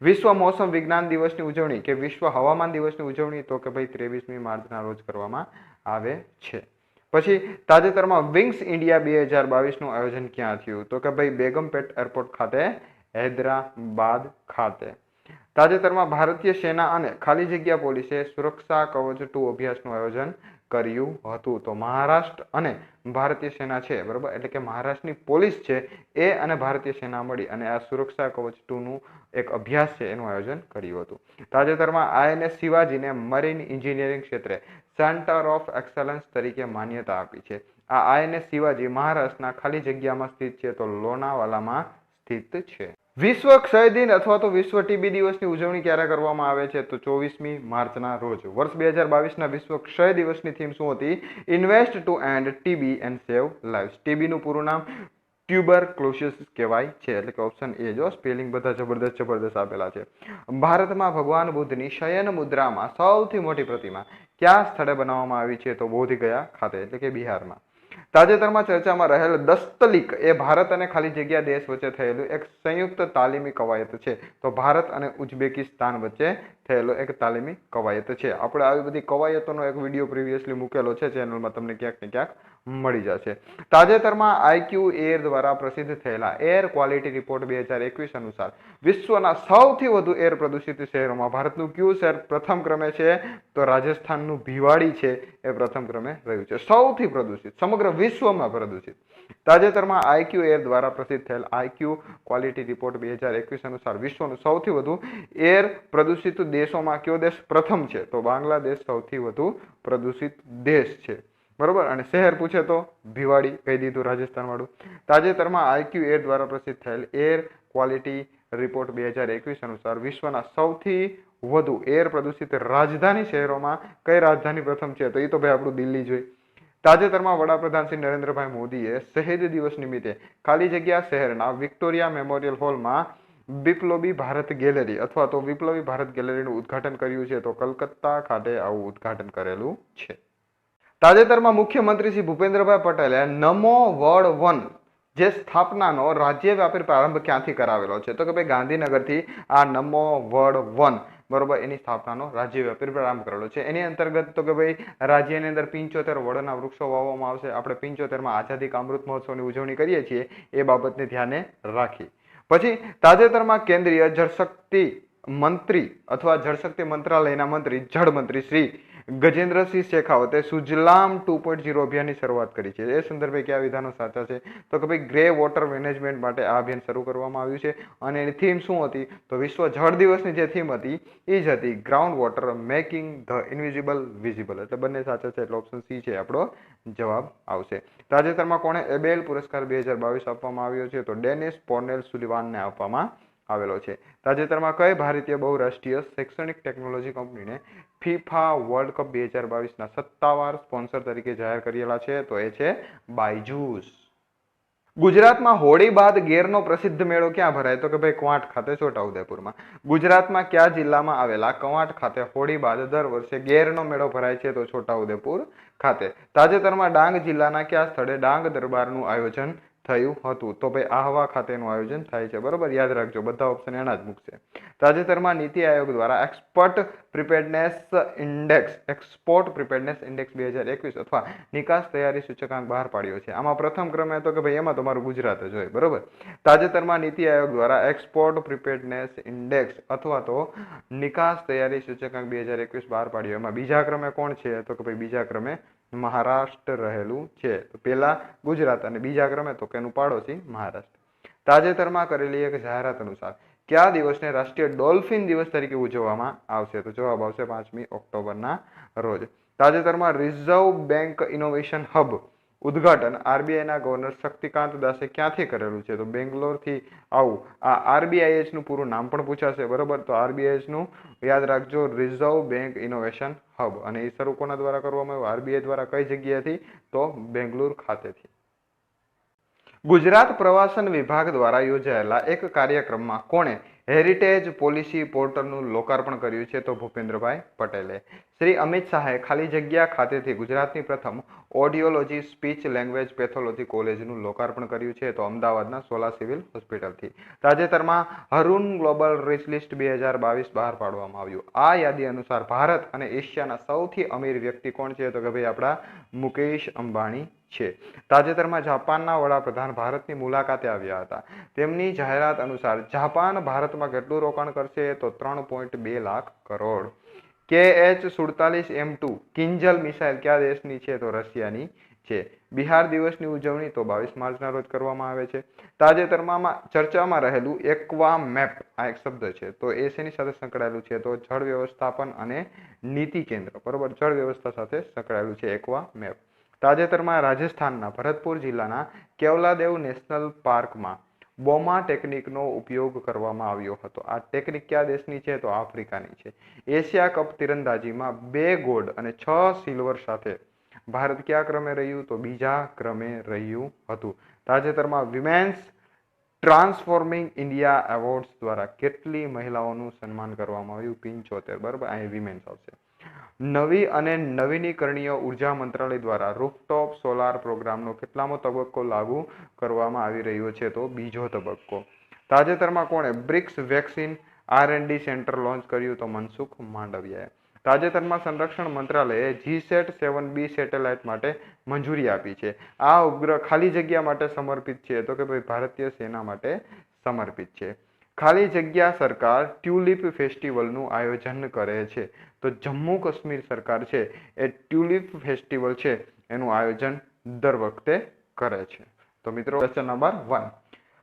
વિશ્વ મોસમ વિજ્ઞાન દિવસની ઉજવણી કે વિશ્વ હવામાન દિવસની ઉજવણી તો કે ભાઈ 23મી માર્ચના રોજ કરવામાં આવે છે. પછી તાજેતરમાં વિંગ્સ ઇન્ડિયા 2022નું આયોજન ક્યાં થયું તો કે ભાઈ બેગમપેટ એરપોર્ટ ખાતે, હૈદરાબાદ ખાતે. તાજેતરમાં ભારતીય સેના અને ખાલી જગ્યા પોલીસે સુરક્ષા કવચ 2 અભ્યાસનું આયોજન કર્યું હતું. તો મહારાષ્ટ્ર અને ભારતીય સેના છે, બરોબર, એટલે કે મહારાષ્ટ્રની પોલીસ છે એ અને ભારતીય સેના મળી અને આ સુરક્ષા કવચ 2 નું એક અભ્યાસ છે એનું આયોજન કર્યું હતું. તાજેતરમાં આઈએનએસ શિવાજીને મરીન એન્જિનિયરિંગ ક્ષેત્રે સેન્ટર ઓફ એક્સલન્સ તરીકે માન્યતા આપી છે. આ આઈએનએસ શિવાજી મહારાષ્ટ્રના ખાલી જગ્યામાં સ્થિત છે, તો લોનાવાલામાં સ્થિત છે. વિશ્વ ક્ષય દિન અથવા તો વિશ્વ ટીબી દિવસની ઉજવણી ક્યારે કરવામાં આવે છે? તો 24મી માર્ચના રોજ. વર્ષ 2022ના વિશ્વ ક્ષય દિવસની થીમ શું હતી? Invest to end TB and save lives. ટીબીનું પૂરું નામ ટ્યુબરક્લોસિસ કહેવાય છે, એટલે કે ઓપ્શન એ. જો સ્પેલિંગ બધા જબરદસ્ત આપેલા છે. ભારતમાં ભગવાન બુદ્ધની શયન મુદ્રામાં સૌથી મોટી પ્રતિમા કયા સ્થળે બનાવવામાં આવી છે? તો બોધગયા ખાતે, એટલે કે બિહારમાં. તાજેતરમાં ચર્ચામાં રહેલ દસ્તલિક એ ભારત અને ખાલી જગ્યા દેશ વચ્ચે થયેલું એક સંયુક્ત તાલીમી કવાયત છે. તો ભારત અને ઉઝબેકિસ્તાન વચ્ચે થયેલો એક તાલીમી કવાયત છે. આપણે આવી બધી કવાયતોનો એક વિડીયો પ્રીવિયસલી મૂકેલો છે ચેનલમાં, તમને ક્યાંક ને ક્યાંક મળી જશે. તાજેતરમાં આઈક્યુ એર દ્વારા પ્રસિદ્ધ થયેલા એર ક્વોલિટી રિપોર્ટ 2021 અનુસાર વિશ્વના સૌથી વધુ એર પ્રદૂષિત શહેરોમાં ભારતનું કયું શહેર પ્રથમ ક્રમે છે? તો રાજસ્થાનનું ભિવાડી છે એ પ્રથમ ક્રમે રહ્યું છે. સૌથી પ્રદૂષિત, સમગ્ર વિશ્વમાં પ્રદૂષિત. તાજેતરમાં આઈક્યુ એર દ્વારા પ્રસિદ્ધ થયેલ આઈક્યુ ક્વોલિટી રિપોર્ટ 2021 અનુસાર વિશ્વનું સૌથી વધુ એર પ્રદૂષિત દેશોમાં કયો દેશ પ્રથમ છે? તો બાંગ્લાદેશ સૌથી વધુ પ્રદૂષિત દેશ છે, બરોબર. અને શહેર પૂછે તો ભિવાડી કહી દીધું, રાજસ્થાન વાળું. તાજેતરમાં આઈક્યુ એર દ્વારા પ્રસિદ્ધ થયેલ એર ક્વોલિટી રિપોર્ટ 2021 અનુસાર વિશ્વના સૌથી વધુ એર પ્રદૂષિત રાજધાની શહેરોમાં કઈ રાજધાની પ્રથમ છે? તો એ તો ભાઈ આપણું દિલ્હી જોઈ. તાજેતરમાં વડાપ્રધાન શ્રી નરેન્દ્રભાઈ મોદીએ શહીદ દિવસ નિમિત્તે ખાલી જગ્યા શહેરના વિક્ટોરિયા મેમોરિયલ હોલમાં વિપ્લવી ભારત ગેલેરી અથવા તો વિપ્લવી ભારત ગેલેરીનું ઉદ્ઘાટન કર્યું છે. તો કલકત્તા ખાતે આવું ઉદ્ઘાટન કરેલું છે. તાજેતરમાં મુખ્યમંત્રી શ્રી ભૂપેન્દ્રભાઈ પટેલે નમો વર્લ્ડ 1 જે સ્થાપનાનો રાજ્યવ્યાપી પ્રારંભ ક્યાંથી કરાવેલો છે? તો કે ભાઈ ગાંધીનગરથી આ નમો વર્લ્ડ 1, બરોબર, એની સ્થાપનાનો રાજ્યવ્યાપી પ્રારંભ કરેલો છે. એની અંતર્ગત તો કે ભાઈ રાજ્યની અંદર 75 વડના વૃક્ષો વાવવામાં આવશે. આપણે 75માં આઝાદી કા અમૃત મહોત્સવની ઉજવણી કરીએ છીએ, એ બાબતને ધ્યાને રાખી. પછી તાજેતરમાં કેન્દ્રીય જળશક્તિ મંત્રી અથવા જળશક્તિ મંત્રાલયના મંત્રી જળમંત્રી શ્રી ગજેન્દ્રસિંહ શેખાવતે સુજલામ 2.0 અભિયાનની શરૂઆત કરી છે. એ સંદર્ભે કયા વિધાનો સાચા છે? તો કે ભાઈ ગ્રે વોટર મેનેજમેન્ટ માટે આ અભિયાન શરૂ કરવામાં આવ્યું છે. અને એની થીમ શું હતી? તો વિશ્વ જળ દિવસની જે થીમ હતી એ જ હતી ground water making the invisible visible. એટલે બંને સાચા છે, એટલે ઓપ્શન સી છે આપણો જવાબ આવશે. તાજેતરમાં કોણે એબેલ પુરસ્કાર 2022 આપવામાં આવ્યો છે? તો ડેનિસ પોર્નેલ સુલિવાનને આપવામાં આવેલો છે. તાજેતરમાં કઈ ભારતીય બહુરાષ્ટ્રીય શૈક્ષણિક ટેકનોલોજી કંપનીને ફીફા વર્લ્ડ કપ 2022ના સત્તાવાર સ્પોન્સર તરીકે જાહેર કરેલા છે? તો એ છે બાયજૂસ. ગુજરાતમાં હોળી બાદ ગેરનો પ્રસિદ્ધ મેળો ક્યાં ભરાય? તો કે ભાઈ કવાંટ ખાતે, છોટાઉદેપુરમાં. ગુજરાતમાં કયા જિલ્લામાં આવેલા કવાંટ ખાતે હોળી બાદ દર વર્ષે ગેરનો મેળો ભરાય છે? તો છોટાઉદેપુર ખાતે. તાજેતરમાં ડાંગ જિલ્લાના કયા સ્થળે ડાંગ દરબારનું આયોજન થયું હતું? તો ભાઈ આહવા ખાતેનું આયોજન થાય છે, બરોબર, યાદ રાખજો, બધા ઓપ્શન એના જ મૂકશે. તાજેતરમાં નીતિ આયોગ દ્વારા એક્સપોર્ટ પ્રિપેરનેસ ઇન્ડેક્સ 2021 અથવા નિકાસ તૈયારી સૂચકાંક બહાર પાડ્યો છે. આમાં પ્રથમ ક્રમે તો કે ભાઈ એમાં તમારું ગુજરાત જ હોય, બરોબર. તાજેતરમાં નીતિ આયોગ દ્વારા એક્સપોર્ટ પ્રિપેરનેસ ઇન્ડેક્સ અથવા તો નિકાસ તૈયારી સૂચકાંક 2021 બહાર પાડ્યો. એમાં બીજા ક્રમે કોણ છે? તો કે ભાઈ બીજા ક્રમે મહારાષ્ટ્ર રહેલું છે. તો પહેલા ગુજરાત અને બીજા ક્રમે તો કે એનું પાડોશી મહારાષ્ટ્ર. તાજેતરમાં કરેલી એક જાહેરાત અનુસાર કયા દિવસને રાષ્ટ્રીય ડોલ્ફિન દિવસ તરીકે ઉજવવામાં આવશે? તો જવાબ આવશે 5મી ઓક્ટોબરના રોજ. તાજેતરમાં રિઝર્વ બેંક ઇનોવેશન હબ ઉદ્ઘાટન આરબીઆઈના ગવર્નર શક્તિકાંત દાસે ક્યાંથી કરેલું છે? તો બેંગ્લોરથી આવું. આ આરબીઆઈએચ નું પૂરું નામ પણ પૂછાશે, બરોબર. તો આરબીઆઈએચ નું યાદ રાખજો, રિઝર્વ બેંક ઇનોવેશન હબ. અને એ શરૂ કોના દ્વારા કરવામાં આવ્યું? આરબીઆઈ દ્વારા. કઈ જગ્યાએથી? તો બેંગ્લોર ખાતેથી. ગુજરાત પ્રવાસન વિભાગ દ્વારા યોજાયેલા એક કાર્યક્રમમાં કોણે હેરિટેજ પોલિસી પોર્ટલનું લોકાર્પણ કર્યું છે? તો ભૂપેન્દ્રભાઈ પટેલે. શ્રી અમિત શાહે ખાલી જગ્યા ખાતેથી ગુજરાતની પ્રથમ ઓડિયોલોજી સ્પીચ લેંગ્વેજ પેથોલોજી કોલેજનું લોકાર્પણ કર્યું છે. તો અમદાવાદના સોલા સિવિલ હોસ્પિટલથી. તાજેતરમાં હરુન ગ્લોબલ રિચ લિસ્ટ 2022 બહાર પાડવામાં આવ્યું. આ યાદી અનુસાર ભારત અને એશિયાના સૌથી અમીર વ્યક્તિ કોણ છે? તો કે ભાઈ આપણા મુકેશ અંબાણી છે. તાજેતરમાં જાપાનના વડાપ્રધાન ભારતની મુલાકાતે આવ્યા હતા. તેમની જાહેરાત અનુસાર જાપાન ભારતમાં કેટલું રોકાણ કરશે તો 3.2 લાખ કરોડ. KH-47M2 કિંજલ મિસાઇલ કયા દેશની છે તો રશિયાની છે. બિહાર દિવસની ઉજવણી તો 22 માર્ચના રોજ કરવામાં આવે છે. તાજેતરમાં ચર્ચામાં રહેલું એક્વા મેપ, આ એક શબ્દ છે, તો એ શેની સાથે સંકળાયેલું છે તો જળ વ્યવસ્થાપન અને નીતિ કેન્દ્ર, બરોબર, જળ વ્યવસ્થા સાથે સંકળાયેલું છે એક્વા મેપ. તાજેતરમાં રાજસ્થાનના ભરતપુર જિલ્લાના કેવલાદેવ નેશનલ પાર્કમાં બોમા ટેકનિકનો ઉપયોગ કરવામાં આવ્યો હતો. આ ટેકનિક કયા દેશની છે તો આફ્રિકાની છે. એશિયા કપ તીરંદાજીમાં 2 ગોલ્ડ અને 6 સિલ્વર સાથે ભારત કયા ક્રમે રહ્યું તો બીજા ક્રમે રહ્યું હતું. તાજેતરમાં વિમેન્સ ટ્રાન્સફોર્મિંગ ઇન્ડિયા એવોર્ડ્સ દ્વારા કેટલી મહિલાઓનું સન્માન કરવામાં આવ્યું 75, બરાબર, અહીં વિમેન્સ આવશે. નવી અને નવીનીકરણીય ઉર્જા મંત્રાલય દ્વારા રૂફટોપ સોલાર પ્રોગ્રામનો કેટલામો તબક્કો લાગુ કરવામાં આવી રહ્યો છે તો બીજો તબક્કો. તાજેતરમાં કોણે BRICS vaccine R&D centre launch કર્યું તો મનસુખ માંડવિયાએ. તાજેતરમાં સંરક્ષણ મંત્રાલયે GSAT-7B સેટેલાઇટ માટે મંજૂરી આપી છે. આ ઉપગ્રહ ખાલી જગ્યા માટે સમર્પિત છે તો કે ભાઈ ભારતીય સેના માટે સમર્પિત છે. ખાલી જગ્યા સરકાર ટ્યુલિપ ફેસ્ટિવલનું આયોજન કરે છે તો જમ્મુ કાશ્મીર સરકાર છે એ ટ્યુલિપ ફેસ્ટિવલ છે એનું આયોજન દર વખતે કરે છે. તો મિત્રો ક્વેશ્ચન નંબર 1,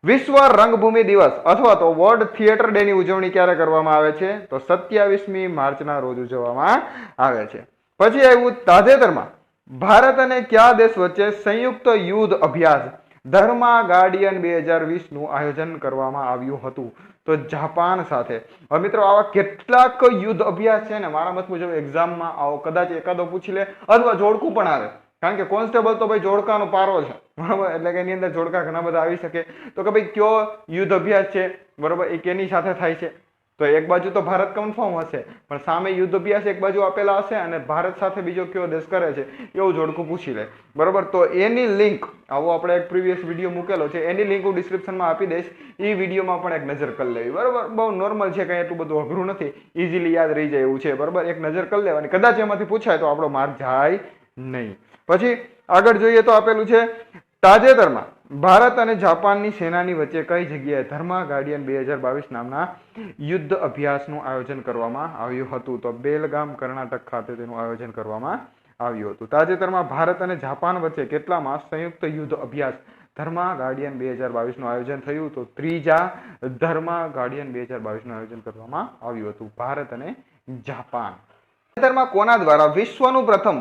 વિશ્વ રંગભૂમિ દિવસ અથવા તો વર્લ્ડ થિયેટર ડે ની ઉજવણી ક્યારે કરવામાં આવે છે તો 27મી માર્ચના રોજ ઉજવવામાં આવે છે. પછી આવ્યું તાજેતરમાં ભારત અને કયા દેશ વચ્ચે સંયુક્ત યુદ્ધ અભ્યાસ ધર્મા ગાર્ડિયન 2020 નું આયોજન કરવામાં આવ્યું હતું તો જાપાન સાથે. હવે મિત્રો આવા કેટલાક યુદ્ધ અભ્યાસ છે ને મારા મત મુજબ એક્ઝામમાં આવો કદાચ એકાદો પૂછી લે અથવા જોડકું પણ આવે, કારણ કે કોન્સ્ટેબલ તો ભાઈ જોડકાનો પારો છે, બરાબર, એટલે કે એની અંદર જોડકા ઘણા બધા આવી શકે. તો કે ભાઈ કયો યુદ્ધ અભ્યાસ છે, બરાબર, એ કેની સાથે થાય છે તો એક બાજુ તો ભારત કન્ફર્મ હશે પણ સામે યુદ્ધ અભ્યાસ એક બાજુ આપેલા હશે અને ભારત સાથે બીજો કયો દેશ કરે છે એવું જોડકું પૂછી લે, બરાબર. તો એની લિંક આવો આપણે એક પ્રીવિયસ વિડીયો મૂકેલો છે, એની લિંક હું ડિસ્ક્રિપ્શનમાં આપી દઈશ. એ વિડીયોમાં પણ એક નજર કરી લેવી, બરાબર. બહુ નોર્મલ છે, કંઈ એટલું બધું અઘરું નથી, ઇઝીલી યાદ રહી જાય એવું છે, બરાબર. એક નજર કરી લેવાની, કદાચ એમાંથી પૂછાય તો આપણો માર્ક જાય નહીં. પછી આગળ જોઈએ તો આપેલું છે તાજેતરમાં ભારત અને જાપાનની સેનાની વચ્ચે કઈ જગ્યાએ ધર્મા ગાર્ડિયન 2022 નામના યુદ્ધ અભ્યાસનું આયોજન કરવામાં આવ્યું હતું તો બેલગામ કર્ણાટક ખાતે તેનું આયોજન કરવામાં આવ્યું હતું. તાજેતરમાં ભારત અને જાપાન વચ્ચે કેટલામાં સંયુક્ત યુદ્ધ અભ્યાસ ધર્મા ગાર્ડિયન 2022 નું આયોજન થયું તો ત્રીજા ધર્મા ગાર્ડિયન 2022 નું આયોજન કરવામાં આવ્યું હતું ભારત અને જાપાન. તાજેતરમાં કોના દ્વારા વિશ્વનું પ્રથમ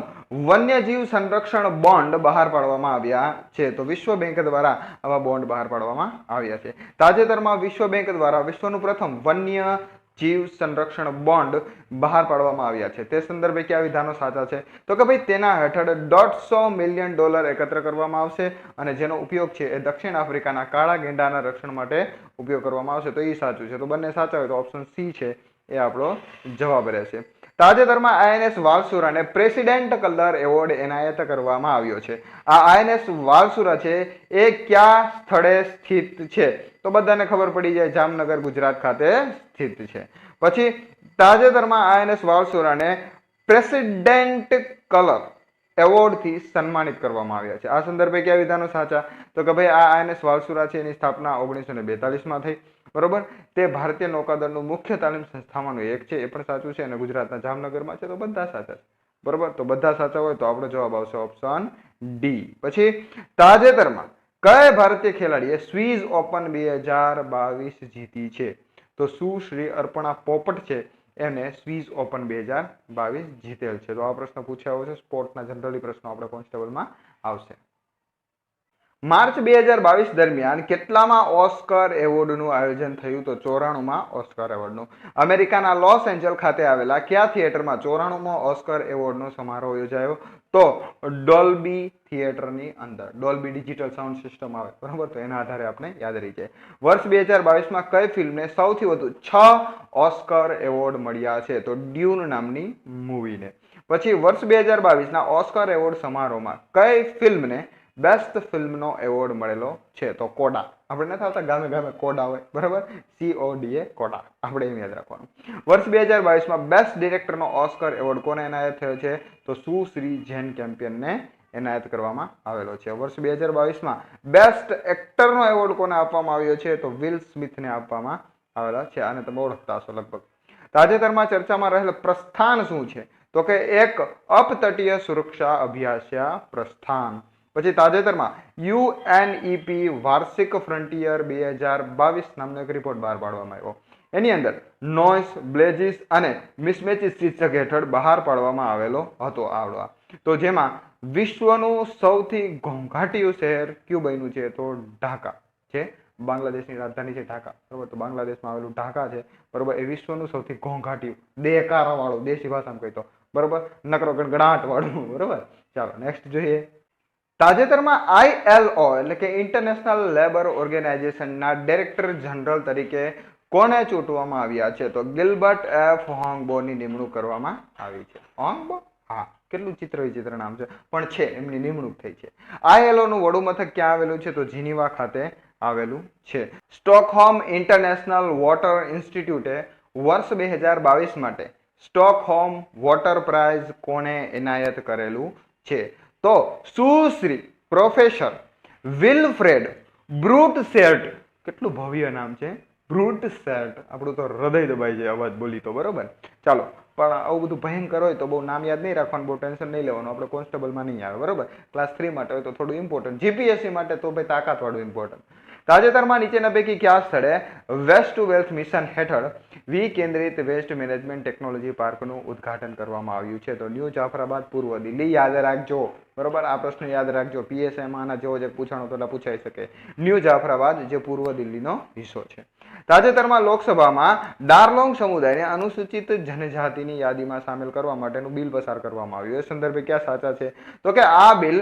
વન્યજીવ સંરક્ષણ બોન્ડ બહાર પાડવામાં આવ્યા છે તો વિશ્વ બેંક દ્વારા આવા બોન્ડ બહાર પાડવામાં આવ્યા છે. તાજેતરમાં વિશ્વ બેંક દ્વારા વિશ્વનું પ્રથમ વન્ય જીવ સંરક્ષણ બોન્ડ બહાર પાડવામાં આવ્યા છે. તે સંદર્ભે કયા વિધાનો સાચા છે તો કે ભાઈ તેના હેઠળ $150 મિલિયન એકત્ર કરવામાં આવશે અને જેનો ઉપયોગ છે એ દક્ષિણ આફ્રિકાના કાળા ગેંડાના રક્ષણ માટે ઉપયોગ કરવામાં આવશે. તો એ સાચું છે, તો બંને સાચા હોય તો ઓપ્શન સી છે એ આપણો જવાબ રહેશે. તાજેતરમાં INS વાલસુરાને પ્રેસિડેન્ટ કલર એવોર્ડ એનાયત કરવામાં આવ્યો છે. આ INS વાલસુરા છે એ કયા સ્થળે સ્થિત છે તો બધાને ખબર પડી જાય, જામનગર ગુજરાત ખાતે સ્થિત છે. પછી તાજેતરમાં INS વાલસુરાને પ્રેસિડેન્ટ કલર એવોર્ડથી સન્માનિત કરવામાં આવ્યા છે. આ સંદર્ભે કયા વિધાનો સાચા તો કે ભાઈ આ INS વાલસુરા છે એની સ્થાપના 1942માં થઈ, બરોબર. તે ભારતીય નૌકાદળનું મુખ્ય તાલીમ સંસ્થામાંનું એક છે, એ પણ સાચું છે, અને ગુજરાતના જામનગરમાં છે, તો બધા સાચા છે, બરોબર. તો બધા સાચા હોય તો આપણો જવાબ આવશે ઓપ્શન ડી. પછી તાજેતરમાં કયા ભારતીય ખેલાડીએ સ્વિસ ઓપન 2022 જીતી છે તો સુશ્રી અર્પણા પોપટ છે એને સ્વિસ ઓપન 2022 જીતેલ છે. તો આ પ્રશ્ન પૂછાયો છે, સ્પોર્ટના જનરલી પ્રશ્નો આપણે કોન્સ્ટેબલમાં આવશે. માર્ચ 2022 દરમિયાન કેટલામાં ઓસ્કર એવોર્ડનું આયોજન થયું તો 94માં ઓસ્કર એવોર્ડનું. અમેરિકાના લોસ એન્જલ ખાતે આવેલા કયા થિયેટરમાં 94માં ઓસ્કર એવોર્ડનો સમારોહ યોજાયો તો ડોલ્બી થિયેટરની અંદર. ડોલ્બી ડિજિટલ સાઉન્ડ સિસ્ટમ આવે, બરાબર, તો એના આધારે આપણે યાદ રહી જાય. વર્ષ 2022માં કઈ ફિલ્મને સૌથી વધુ 6 ઓસ્કર એવોર્ડ મળ્યા છે તો ડ્યુન નામની મૂવીને. પછી વર્ષ 2022ના ઓસ્કર એવોર્ડ સમારોહમાં કઈ ફિલ્મને બેસ્ટ ફિલ્મનો એવોર્ડ મળેલો છે તો કોડા. આપણે નથી આવતા ગામે ગામે કોડા હોય, બરાબર, CODA કોડા, આપણે એમ યાદ રાખવાનું. વર્ષ 2022માં બેસ્ટ ડિરેક્ટરનો ઓસ્કર એવોર્ડ કોને એનાયત થયો છે તો સુશ્રી જેન કેમ્પિયનને એનાયત કરવામાં આવેલો છે. વર્ષ 2022માં બેસ્ટ એક્ટરનો એવોર્ડ કોને આપવામાં આવ્યો છે? તો વિલ સ્મિથને આપવામાં આવેલા છે. આને તમે ઓળખતા હશો લગભગ. તાજેતરમાં ચર્ચામાં રહેલ પ્રસ્થાન શું છે? તો કે એક અપતટીય સુરક્ષા અભ્યાસ્યા પ્રસ્થાન. પછી તાજેતરમાં યુએનઈપી વાર્ષિક ફ્રન્ટિયર 2022 નામનો એક રિપોર્ટ બહાર પાડવામાં આવ્યો. એની અંદર નોઇસ, બ્લેજીસ અને મિસમેચિસ શીર્ષક હેઠળ બહાર પાડવામાં આવેલો હતો આવડવા. તો જેમાં વિશ્વનું સૌથી ઘોંઘાટિયું શહેર કયું બન્યું છે? તો ઢાકા છે. બાંગ્લાદેશની રાજધાની છે ઢાકા, બરોબર. તો બાંગ્લાદેશમાં આવેલું ઢાકા છે, બરોબર. એ વિશ્વનું સૌથી ઘોંઘાટિયું, દેકારા વાળું, દેશી ભાષામાં કહી તો, બરોબર, નકરો ગણગણાટ વાળું, બરોબર. ચાલો નેક્સ્ટ જોઈએ. તાજેતરમાં ILO એટલે કે ઇન્ટરનેશનલ લેબર ઓર્ગેનાઇઝેશનના ડાયરેક્ટર જનરલ તરીકે કોને ચૂંટવામાં આવ્યા છે? તો ગિલબર્ટ એફ હોંગબોની નિમણૂક કરવામાં આવી છે. હોંગબો, હા, કેટલું વિચિત્ર નામ છે, પણ છે, એમની નિમણૂક થઈ છે. ILO નું વડું મથક ક્યાં આવેલું છે? તો જીનીવા ખાતે આવેલું છે. સ્ટોકહોમ ઇન્ટરનેશનલ વોટર ઇન્સ્ટિટ્યૂટે વર્ષ 2022 માટે સ્ટોકહોમ વોટર પ્રાઇઝ કોને એનાયત કરેલું છે? તો સુશ્રી પ્રોફેસર વિલફ્રેડ બ્રુટસેર્ટ. કેટલું ભવ્ય નામ છે, બ્રુટસેર્ટ. આપણું તો હૃદય દબાઈ જાય અવાજ બોલી તો, બરોબર. ચાલો, પણ આવું બધું ભયંકર હોય તો બહુ નામ યાદ નહીં રાખવાનું, બહુ ટેન્શન નહીં લેવાનું. આપણે કોન્સ્ટેબલમાં નહીં આવે, બરોબર. ક્લાસ 3 માટે હોય તો થોડું ઇમ્પોર્ટન્ટ, જીપીએસસી માટે તો ભાઈ તાકાતવાળું ઇમ્પોર્ટન્ટ. તાજેતરમાં નીચેના પૈકી કયા સ્થળે વેસ્ટ ટુ વેલ્થ મિશન હેઠળ વિકેન્દ્રિત વેસ્ટ મેનેજમેન્ટ ટેકનોલોજી પાર્કનું ઉદ્ઘાટન કરવામાં આવ્યું છે? તો ન્યૂ જાફરાબાદ, પૂર્વ દિલ્હી. યાદ રાખજો, બરોબર. આ પ્રશ્ન યાદ રાખજો. પીએસઆઈમાં આના જેવો જ પૂછાણો તો પૂછાઈ શકે. ન્યૂ જાફરાબાદ જે પૂર્વ દિલ્હીનો હિસ્સો છે. તાજેતરમાં લોકસભામાં ડાર્લોંગ સમુદાયને અનુસૂચિત જનજાતિની યાદીમાં સામેલ કરવા માટેનું બિલ પસાર કરવામાં આવ્યું. એ સંદર્ભે ક્યાં સાચા છે? તો કે આ બિલ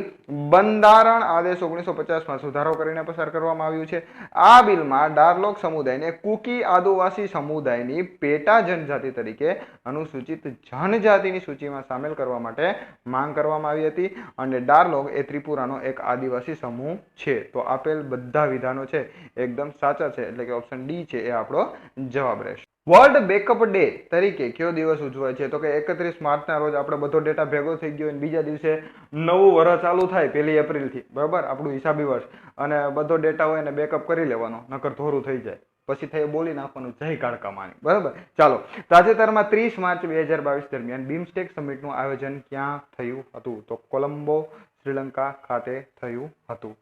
બંધારણ આદેશ 1950માં સુધારો કરીને પસાર કરવામાં આવ્યું છે. આ બિલમાં ડાર્લોંગ સમુદાયને કુકી આદિવાસી સમુદાયની પેટા જનજાતિ તરીકે અનુસૂચિત જનજાતિની સૂચિમાં સામેલ કરવા માટે માંગ કરવામાં આવી હતી. અને ડાર્લોંગ એ ત્રિપુરાનો એક આદિવાસી સમૂહ છે. તો આપેલ બધા વિધાનો છે એકદમ સાચા છે, એટલે કે ઓપ્શન ડી છે એ આપણો જવાબ રહેશે. વર્લ્ડ બેકઅપ ડે તરીકે કયો દિવસ ઉજવાય છે? તો કે 31 માર્ચના રોજ આપણે બધો ડેટા ભેગો થઈ ગયો અને બીજા દિવસે નવું વર્ષ ચાલુ થાય 1 એપ્રિલથી, બરાબર, આપણું હિસાબી વર્ષ, અને બધો ડેટા હોય ને બેકઅપ કરી લેવાનો, નકર ધોરું થઈ જાય. પછી થઈ બોલી નાખવાનું જય કાળકા માની, બરાબર. ચાલો, તાજેતરમાં 30 માર્ચ 2022 દરમિયાન બીમસ્ટેક સમિટનું આયોજન ક્યાં થયું હતું? તો કોલંબો, શ્રીલંકા ખાતે થયું હતું.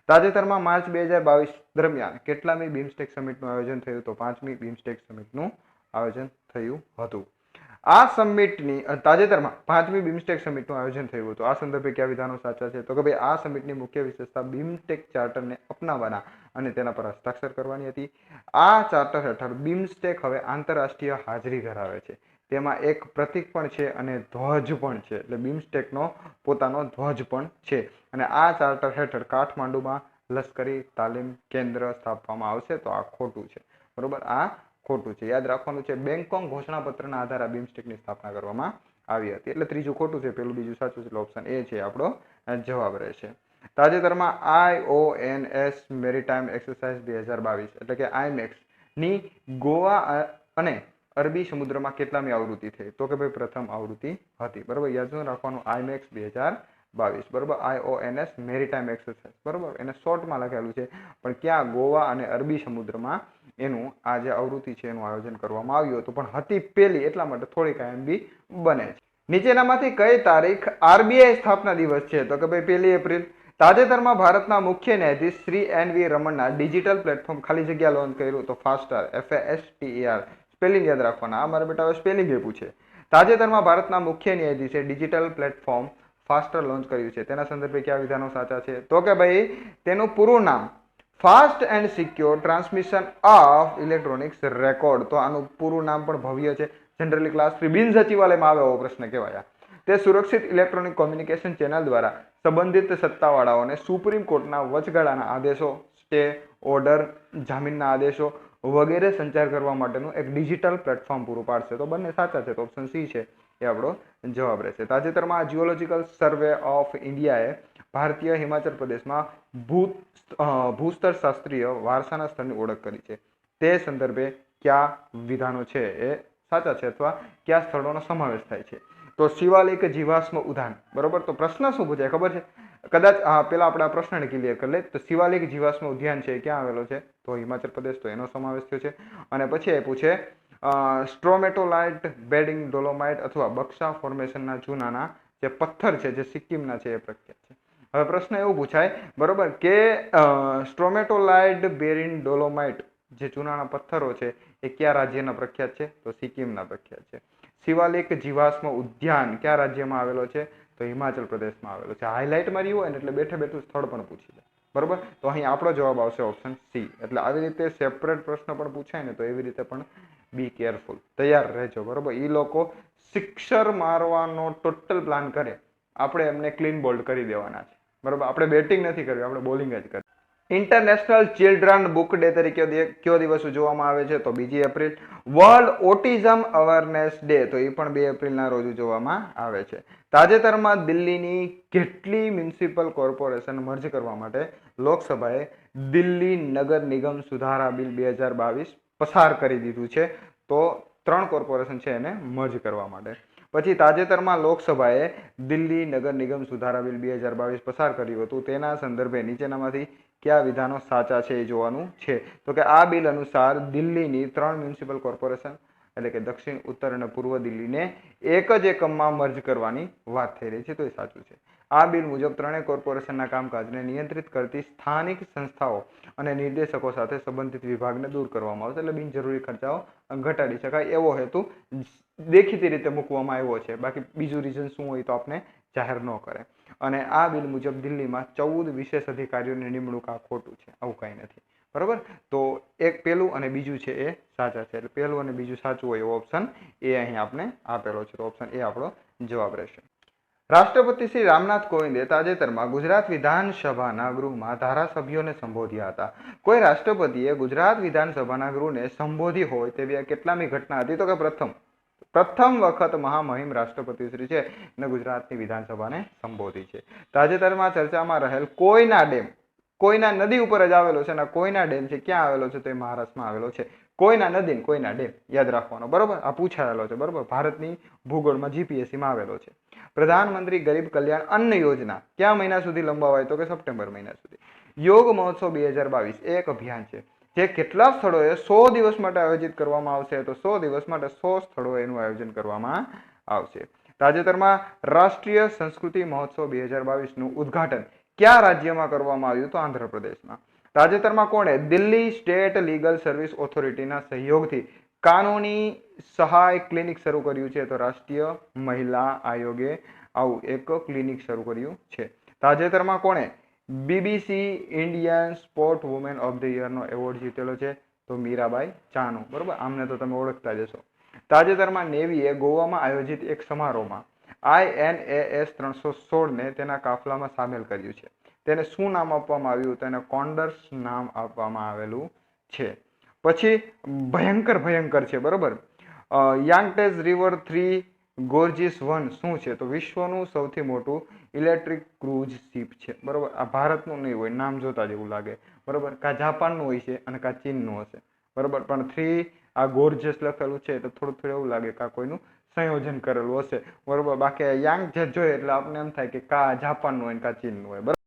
તાજેતરમાં માર્ચ 2022 દરમિયાન કેટલામી બીમસ્ટેક સમિટનું આયોજન થયું? તો 5મી બીમસ્ટેક સમિટનું આયોજન થયું હતું. આ સમિટની તાજેતરમાં 5મી બીમસ્ટેક સમિટનું આયોજન થયું હતું. આ સંદર્ભે કયા વિધાનો સાચા છે? તો કે ભાઈ આ સમિટની મુખ્ય વિશેષતા બીમસ્ટેક ચાર્ટરને અપનાવવાના અને તેના પર હસ્તાક્ષર કરવાની હતી. આ ચાર્ટર હેઠળ બીમસ્ટેક હવે આંતરરાષ્ટ્રીય હાજરી ધરાવે છે. તેમાં એક પ્રતીક પણ છે અને ધ્વજ પણ છે, એટલે બીમસ્ટેકનો પોતાનો ધ્વજ પણ છે. અને આ ચાર્ટર હેઠળ કાઠમાંડુમાં લશ્કરી તાલીમ કેન્દ્ર સ્થાપવામાં આવશે. તો આ ખોટું છે, બરોબર, આ ખોટું છે. યાદ રાખવાનું છે, બેંગકોક ઘોષણાપત્રના આધારે બીમસ્ટેકની સ્થાપના કરવામાં આવી હતી. એટલે ત્રીજું ખોટું છે, પેલું બીજું સાચું છે. એટલે ઓપ્શન એ છે આપણો જવાબ રહેશે. તાજેતરમાં IONS મેરીટાઈમ એક્સરસાઇઝ 2022 એટલે કે IMEX ની ગોવા અને અરબી સમુદ્રમાં કેટલામી આવૃત્તિ થઈ? તો કે ભાઈ પ્રથમ આવૃત્તિ હતી, બરોબર. યાદ રાખવાનું IMEX 2022, બરોબર. IONS મેરીટાઈમ એક્સરસાઇઝ, બરોબર, એને શોર્ટમાં લખેલું છે, પણ ક્યાં? ગોવા અને અરબી સમુદ્રમાં એનું આ જે આવૃત્તિ છે એનું આયોજન કરવામાં આવ્યું હતું, પણ હતી પેલી, એટલા માટે થોડીક IMB બને છે. નીચેનામાંથી કઈ તારીખ RBI સ્થાપના દિવસ છે? તો કે ભાઈ 1 એપ્રિલ. તાજેતરમાં ભારતના મુખ્ય ન્યાયાધીશ શ્રી NV રમણના ડિજિટલ પ્લેટફોર્મ ખાલી જગ્યા લોન્ચ કર્યું. તો ફાસ્ટર, FASTER. સ્પેલિંગ યાદ રાખવાના. આ મારા બેટા હવે સ્પેલિંગ એ પૂછે. તાજેતરમાં ભારતના મુખ્ય ન્યાયાધીશે ડિજિટલ પ્લેટફોર્મ ફાસ્ટર લોન્ચ કર્યું છે. તેના સંદર્ભે કયા વિધાનો સાચા છે? તો કે ભાઈ તેનું પૂરું નામ fast and secure transmission of electronics record. તો આનું પૂરું નામ પણ ભવ્ય છે. જનરલી ક્લાસ 3 બિન સચિવાલયમાં આવે એવો પ્રશ્ન કહેવાય. તે સુરક્ષિત ઇલેક્ટ્રોનિક કોમ્યુનિકેશન ચેનલ દ્વારા સંબંધિત સત્તાવાળાઓને સુપ્રીમ કોર્ટના વચગાળાના આદેશો, સ્ટે ઓર્ડર, જામીનના આદેશો વગેરે સંચાર કરવા માટેનું એક ડિજિટલ પ્લેટફોર્મ પૂરું પાડશે. તો બંને સાચા છે, તો ઓપ્શન સી છે એ આપણો જવાબ રહેશે. તાજેતરમાં જીઓલોજીકલ સર્વે ઓફ ઇન્ડિયાએ ભારતીય હિમાચલ પ્રદેશમાં ભૂસ્તર શાસ્ત્રીય વારસાના સ્થળની ઓળખ કરી છે. તે સંદર્ભે કયા વિધાનો છે એ સાચા છે, અથવા કયા સ્થળોનો સમાવેશ થાય છે? તો શિવાલિક જીવાશ્મ ઉદ્યાન, બરોબર. તો પ્રશ્ન શું પૂછાય ખબર છે? કદાચ પેલા આપણે આ પ્રશ્નને ક્લિયર કરી લે તો શિવાલિક જીવાશ્મ ઉદ્યાન છે એ ક્યાં આવેલો છે તો હિમાચલ પ્રદેશ, તો એનો સમાવેશ થયો છે. અને પછી આપ્યું છે સ્ટ્રોમેટોલાઇટ બેડિંગ ડોલોમાઇટ અથવા બક્સા ફોર્મેશનના ચૂનાના જે પથ્થર છે જે સિક્કિમના છે એ પ્રખ્યાત છે. હવે પ્રશ્ન એવું પૂછાય બરોબર કે સ્ટ્રોમેટોલાઇટ બેરિન ડોલોમાઇટ જે ચૂનાના પથ્થરો છે એ કયા રાજ્યના પ્રખ્યાત છે તો સિક્કિમના પ્રખ્યાત છે. શિવાલિક જીવાશ્મ ઉદ્યાન કયા રાજ્યમાં આવેલો છે તો હિમાચલ પ્રદેશમાં આવેલો છે. હાઇલાઇટમાં રહ્યું હોય ને એટલે બેઠે બેઠું સ્થળ પણ પૂછી લે બરોબર. તો અહીં આપણો જવાબ આવશે ઓપ્શન સી. એટલે આવી રીતે સેપરેટ પ્રશ્ન પણ પૂછાય ને તો એવી રીતે પણ બી કેરફુલ, તૈયાર રહેજો બરોબર. એ લોકો સિક્સર મારવાનો ટોટલ પ્લાન કરે, આપણે એમને ક્લીન બોલ્ડ કરી દેવાના છે બરોબર. આપણે બેટિંગ નથી કરવી, આપણે બોલિંગ જ કરવી. ઇન્ટરનેશનલ ચિલ્ડ્રન બુક ડે તરીકે કયો દિવસ ઉજવવામાં આવે છે તો 2 April. World autism awareness day તો એ પણ 2 એપ્રિલના રોજ ઉજવવામાં આવે છે. તાજેતરમાં દિલ્હીની કેટલી મ્યુનિસિપલ કોર્પોરેશન મર્જ કરવા માટે લોકસભાએ દિલ્હી નગર નિગમ સુધારા બિલ 2022 પસાર કરી દીધું છે તો 3 કોર્પોરેશન છે એને મર્જ કરવા માટે. પછી તાજેતરમાં લોકસભાએ દિલ્હી નગર નિગમ સુધારા બિલ 2022 પસાર કર્યું હતું, તેના સંદર્ભે નીચેનામાંથી કયા વિધાનો સાચા છે એ જોવાનું છે. તો કે આ બિલ અનુસાર દિલ્હીની 3 મ્યુનિસિપલ કોર્પોરેશન એટલે કે દક્ષિણ, ઉત્તર અને પૂર્વ દિલ્હીને એક જ એકમમાં મર્જ કરવાની વાત થઈ રહી છે તો એ સાચું છે. આ બિલ મુજબ 3 કોર્પોરેશનના કામકાજને નિયંત્રિત કરતી સ્થાનિક સંસ્થાઓ અને નિર્દેશકો સાથે સંબંધિત વિભાગને દૂર કરવામાં આવશે. એટલે બિનજરૂરી ખર્ચાઓ ઘટાડી શકાય એવો હેતુ દેખીતી રીતે મૂકવામાં આવ્યો છે. બાકી બીજું રીઝન શું હોય તો આપણે જાહેર ન કરે. અને આ બિલ મુજબ દિલ્હીમાં 14 વિશેષ અધિકારીઓની નિમણૂક આ ખોટું છે, આવું કંઈ નથી બરોબર. તો એક પહેલું અને બીજું છે એ સાચા છે. એટલે પહેલું અને બીજું સાચું હોય એવો ઓપ્શન એ અહીં આપણે આપેલો છે તો ઓપ્શન એ આપણો જવાબ રહેશે. રાષ્ટ્રપતિ શ્રી રામનાથ કોવિંદે તાજેતરમાં ગુજરાત વિધાનસભાના ગૃહમાં ધારાસભ્યોને સંબોધ્યા હતા. કોઈ રાષ્ટ્રપતિએ ગુજરાત વિધાનસભાના ગૃહને સંબોધી હોય તેવી કેટલામી ઘટના હતી તો કે પ્રથમ વખત મહામહિમ રાષ્ટ્રપતિ શ્રી છે ને ગુજરાતની વિધાનસભાને સંબોધી છે. તાજેતરમાં ચર્ચામાં રહેલ કોયના ડેમ, કોયના નદી ઉપર જ આવેલો છે અને કોયના ડેમ છે ક્યાં આવેલો છે તો એ મહારાષ્ટ્રમાં આવેલો છે. કોયના નદી કોયના ડેમ યાદ રાખવાનો બરોબર. આ પૂછાયેલો છે બરોબર. ભારતની ભૂગોળમાં જીપીએસસીમાં આવેલો છે. પ્રધાનમંત્રી ગરીબ કલ્યાણ અન્ન યોજના કયા મહિના સુધી લંબાવાય તો કે સપ્ટેમ્બર મહિના સુધી. યોગ મહોત્સવ 2022 એક અભિયાન છે જે કેટલા સ્થળોએ 100 દિવસ માટે આયોજિત કરવામાં આવશે તો 100 દિવસ માટે 100 સ્થળોએ એનું આયોજન કરવામાં આવશે. તાજેતરમાં રાષ્ટ્રીય સંસ્કૃતિ મહોત્સવ 2022 નું ઉદ્ઘાટન કયા રાજ્યમાં કરવામાં આવ્યું તો આંધ્રપ્રદેશમાં. તાજેતરમાં કોણે દિલ્હી સ્ટેટ લીગલ સર્વિસ ઓથોરિટીના સહયોગથી કાનૂની સહાય ક્લિનિક શરૂ કર્યું છે તો રાષ્ટ્રીય મહિલા આયોગે આવું એક ક્લિનિક શરૂ કર્યું છે. તાજેતરમાં કોણે BBC Indian sport woman of the યરનો એવોર્ડ જીતેલો છે તો મીરાબાઈ ચાનુ બરોબર. આમને તો તમે ઓળખતા જશો. તાજેતરમાં નેવીએ ગોવામાં આયોજિત એક સમારોહમાં INAS 316 ને તેના કાફલામાં સામેલ કર્યું છે. તેને શું નામ આપવામાં આવ્યું તેને કોન્ડર્સ નામ આપવામાં આવેલું છે. પછી ભયંકર છે બરોબર. યાંગટેઝ રિવર 3 ગોર્જીસ 1 શું છે તો વિશ્વનું સૌથી મોટું ઇલેક્ટ્રિક ક્રૂઝ શિપ છે બરોબર. આ ભારતનું નહીં હોય, નામ જોતા જેવું લાગે બરોબર. કા જાપાનનું હોય છે અને કા ચીનનું હશે બરોબર. પણ 3 આ ગોર્જિયસ લખેલું છે તો થોડું એવું લાગે કા કોઈનું સંયોજન કરેલું હશે બરોબર. બાકી યાંગ જે જોઈએ એટલે આપણે એમ થાય કે કા જાપાનનું હોય કા ચીનનું હોય બરોબર.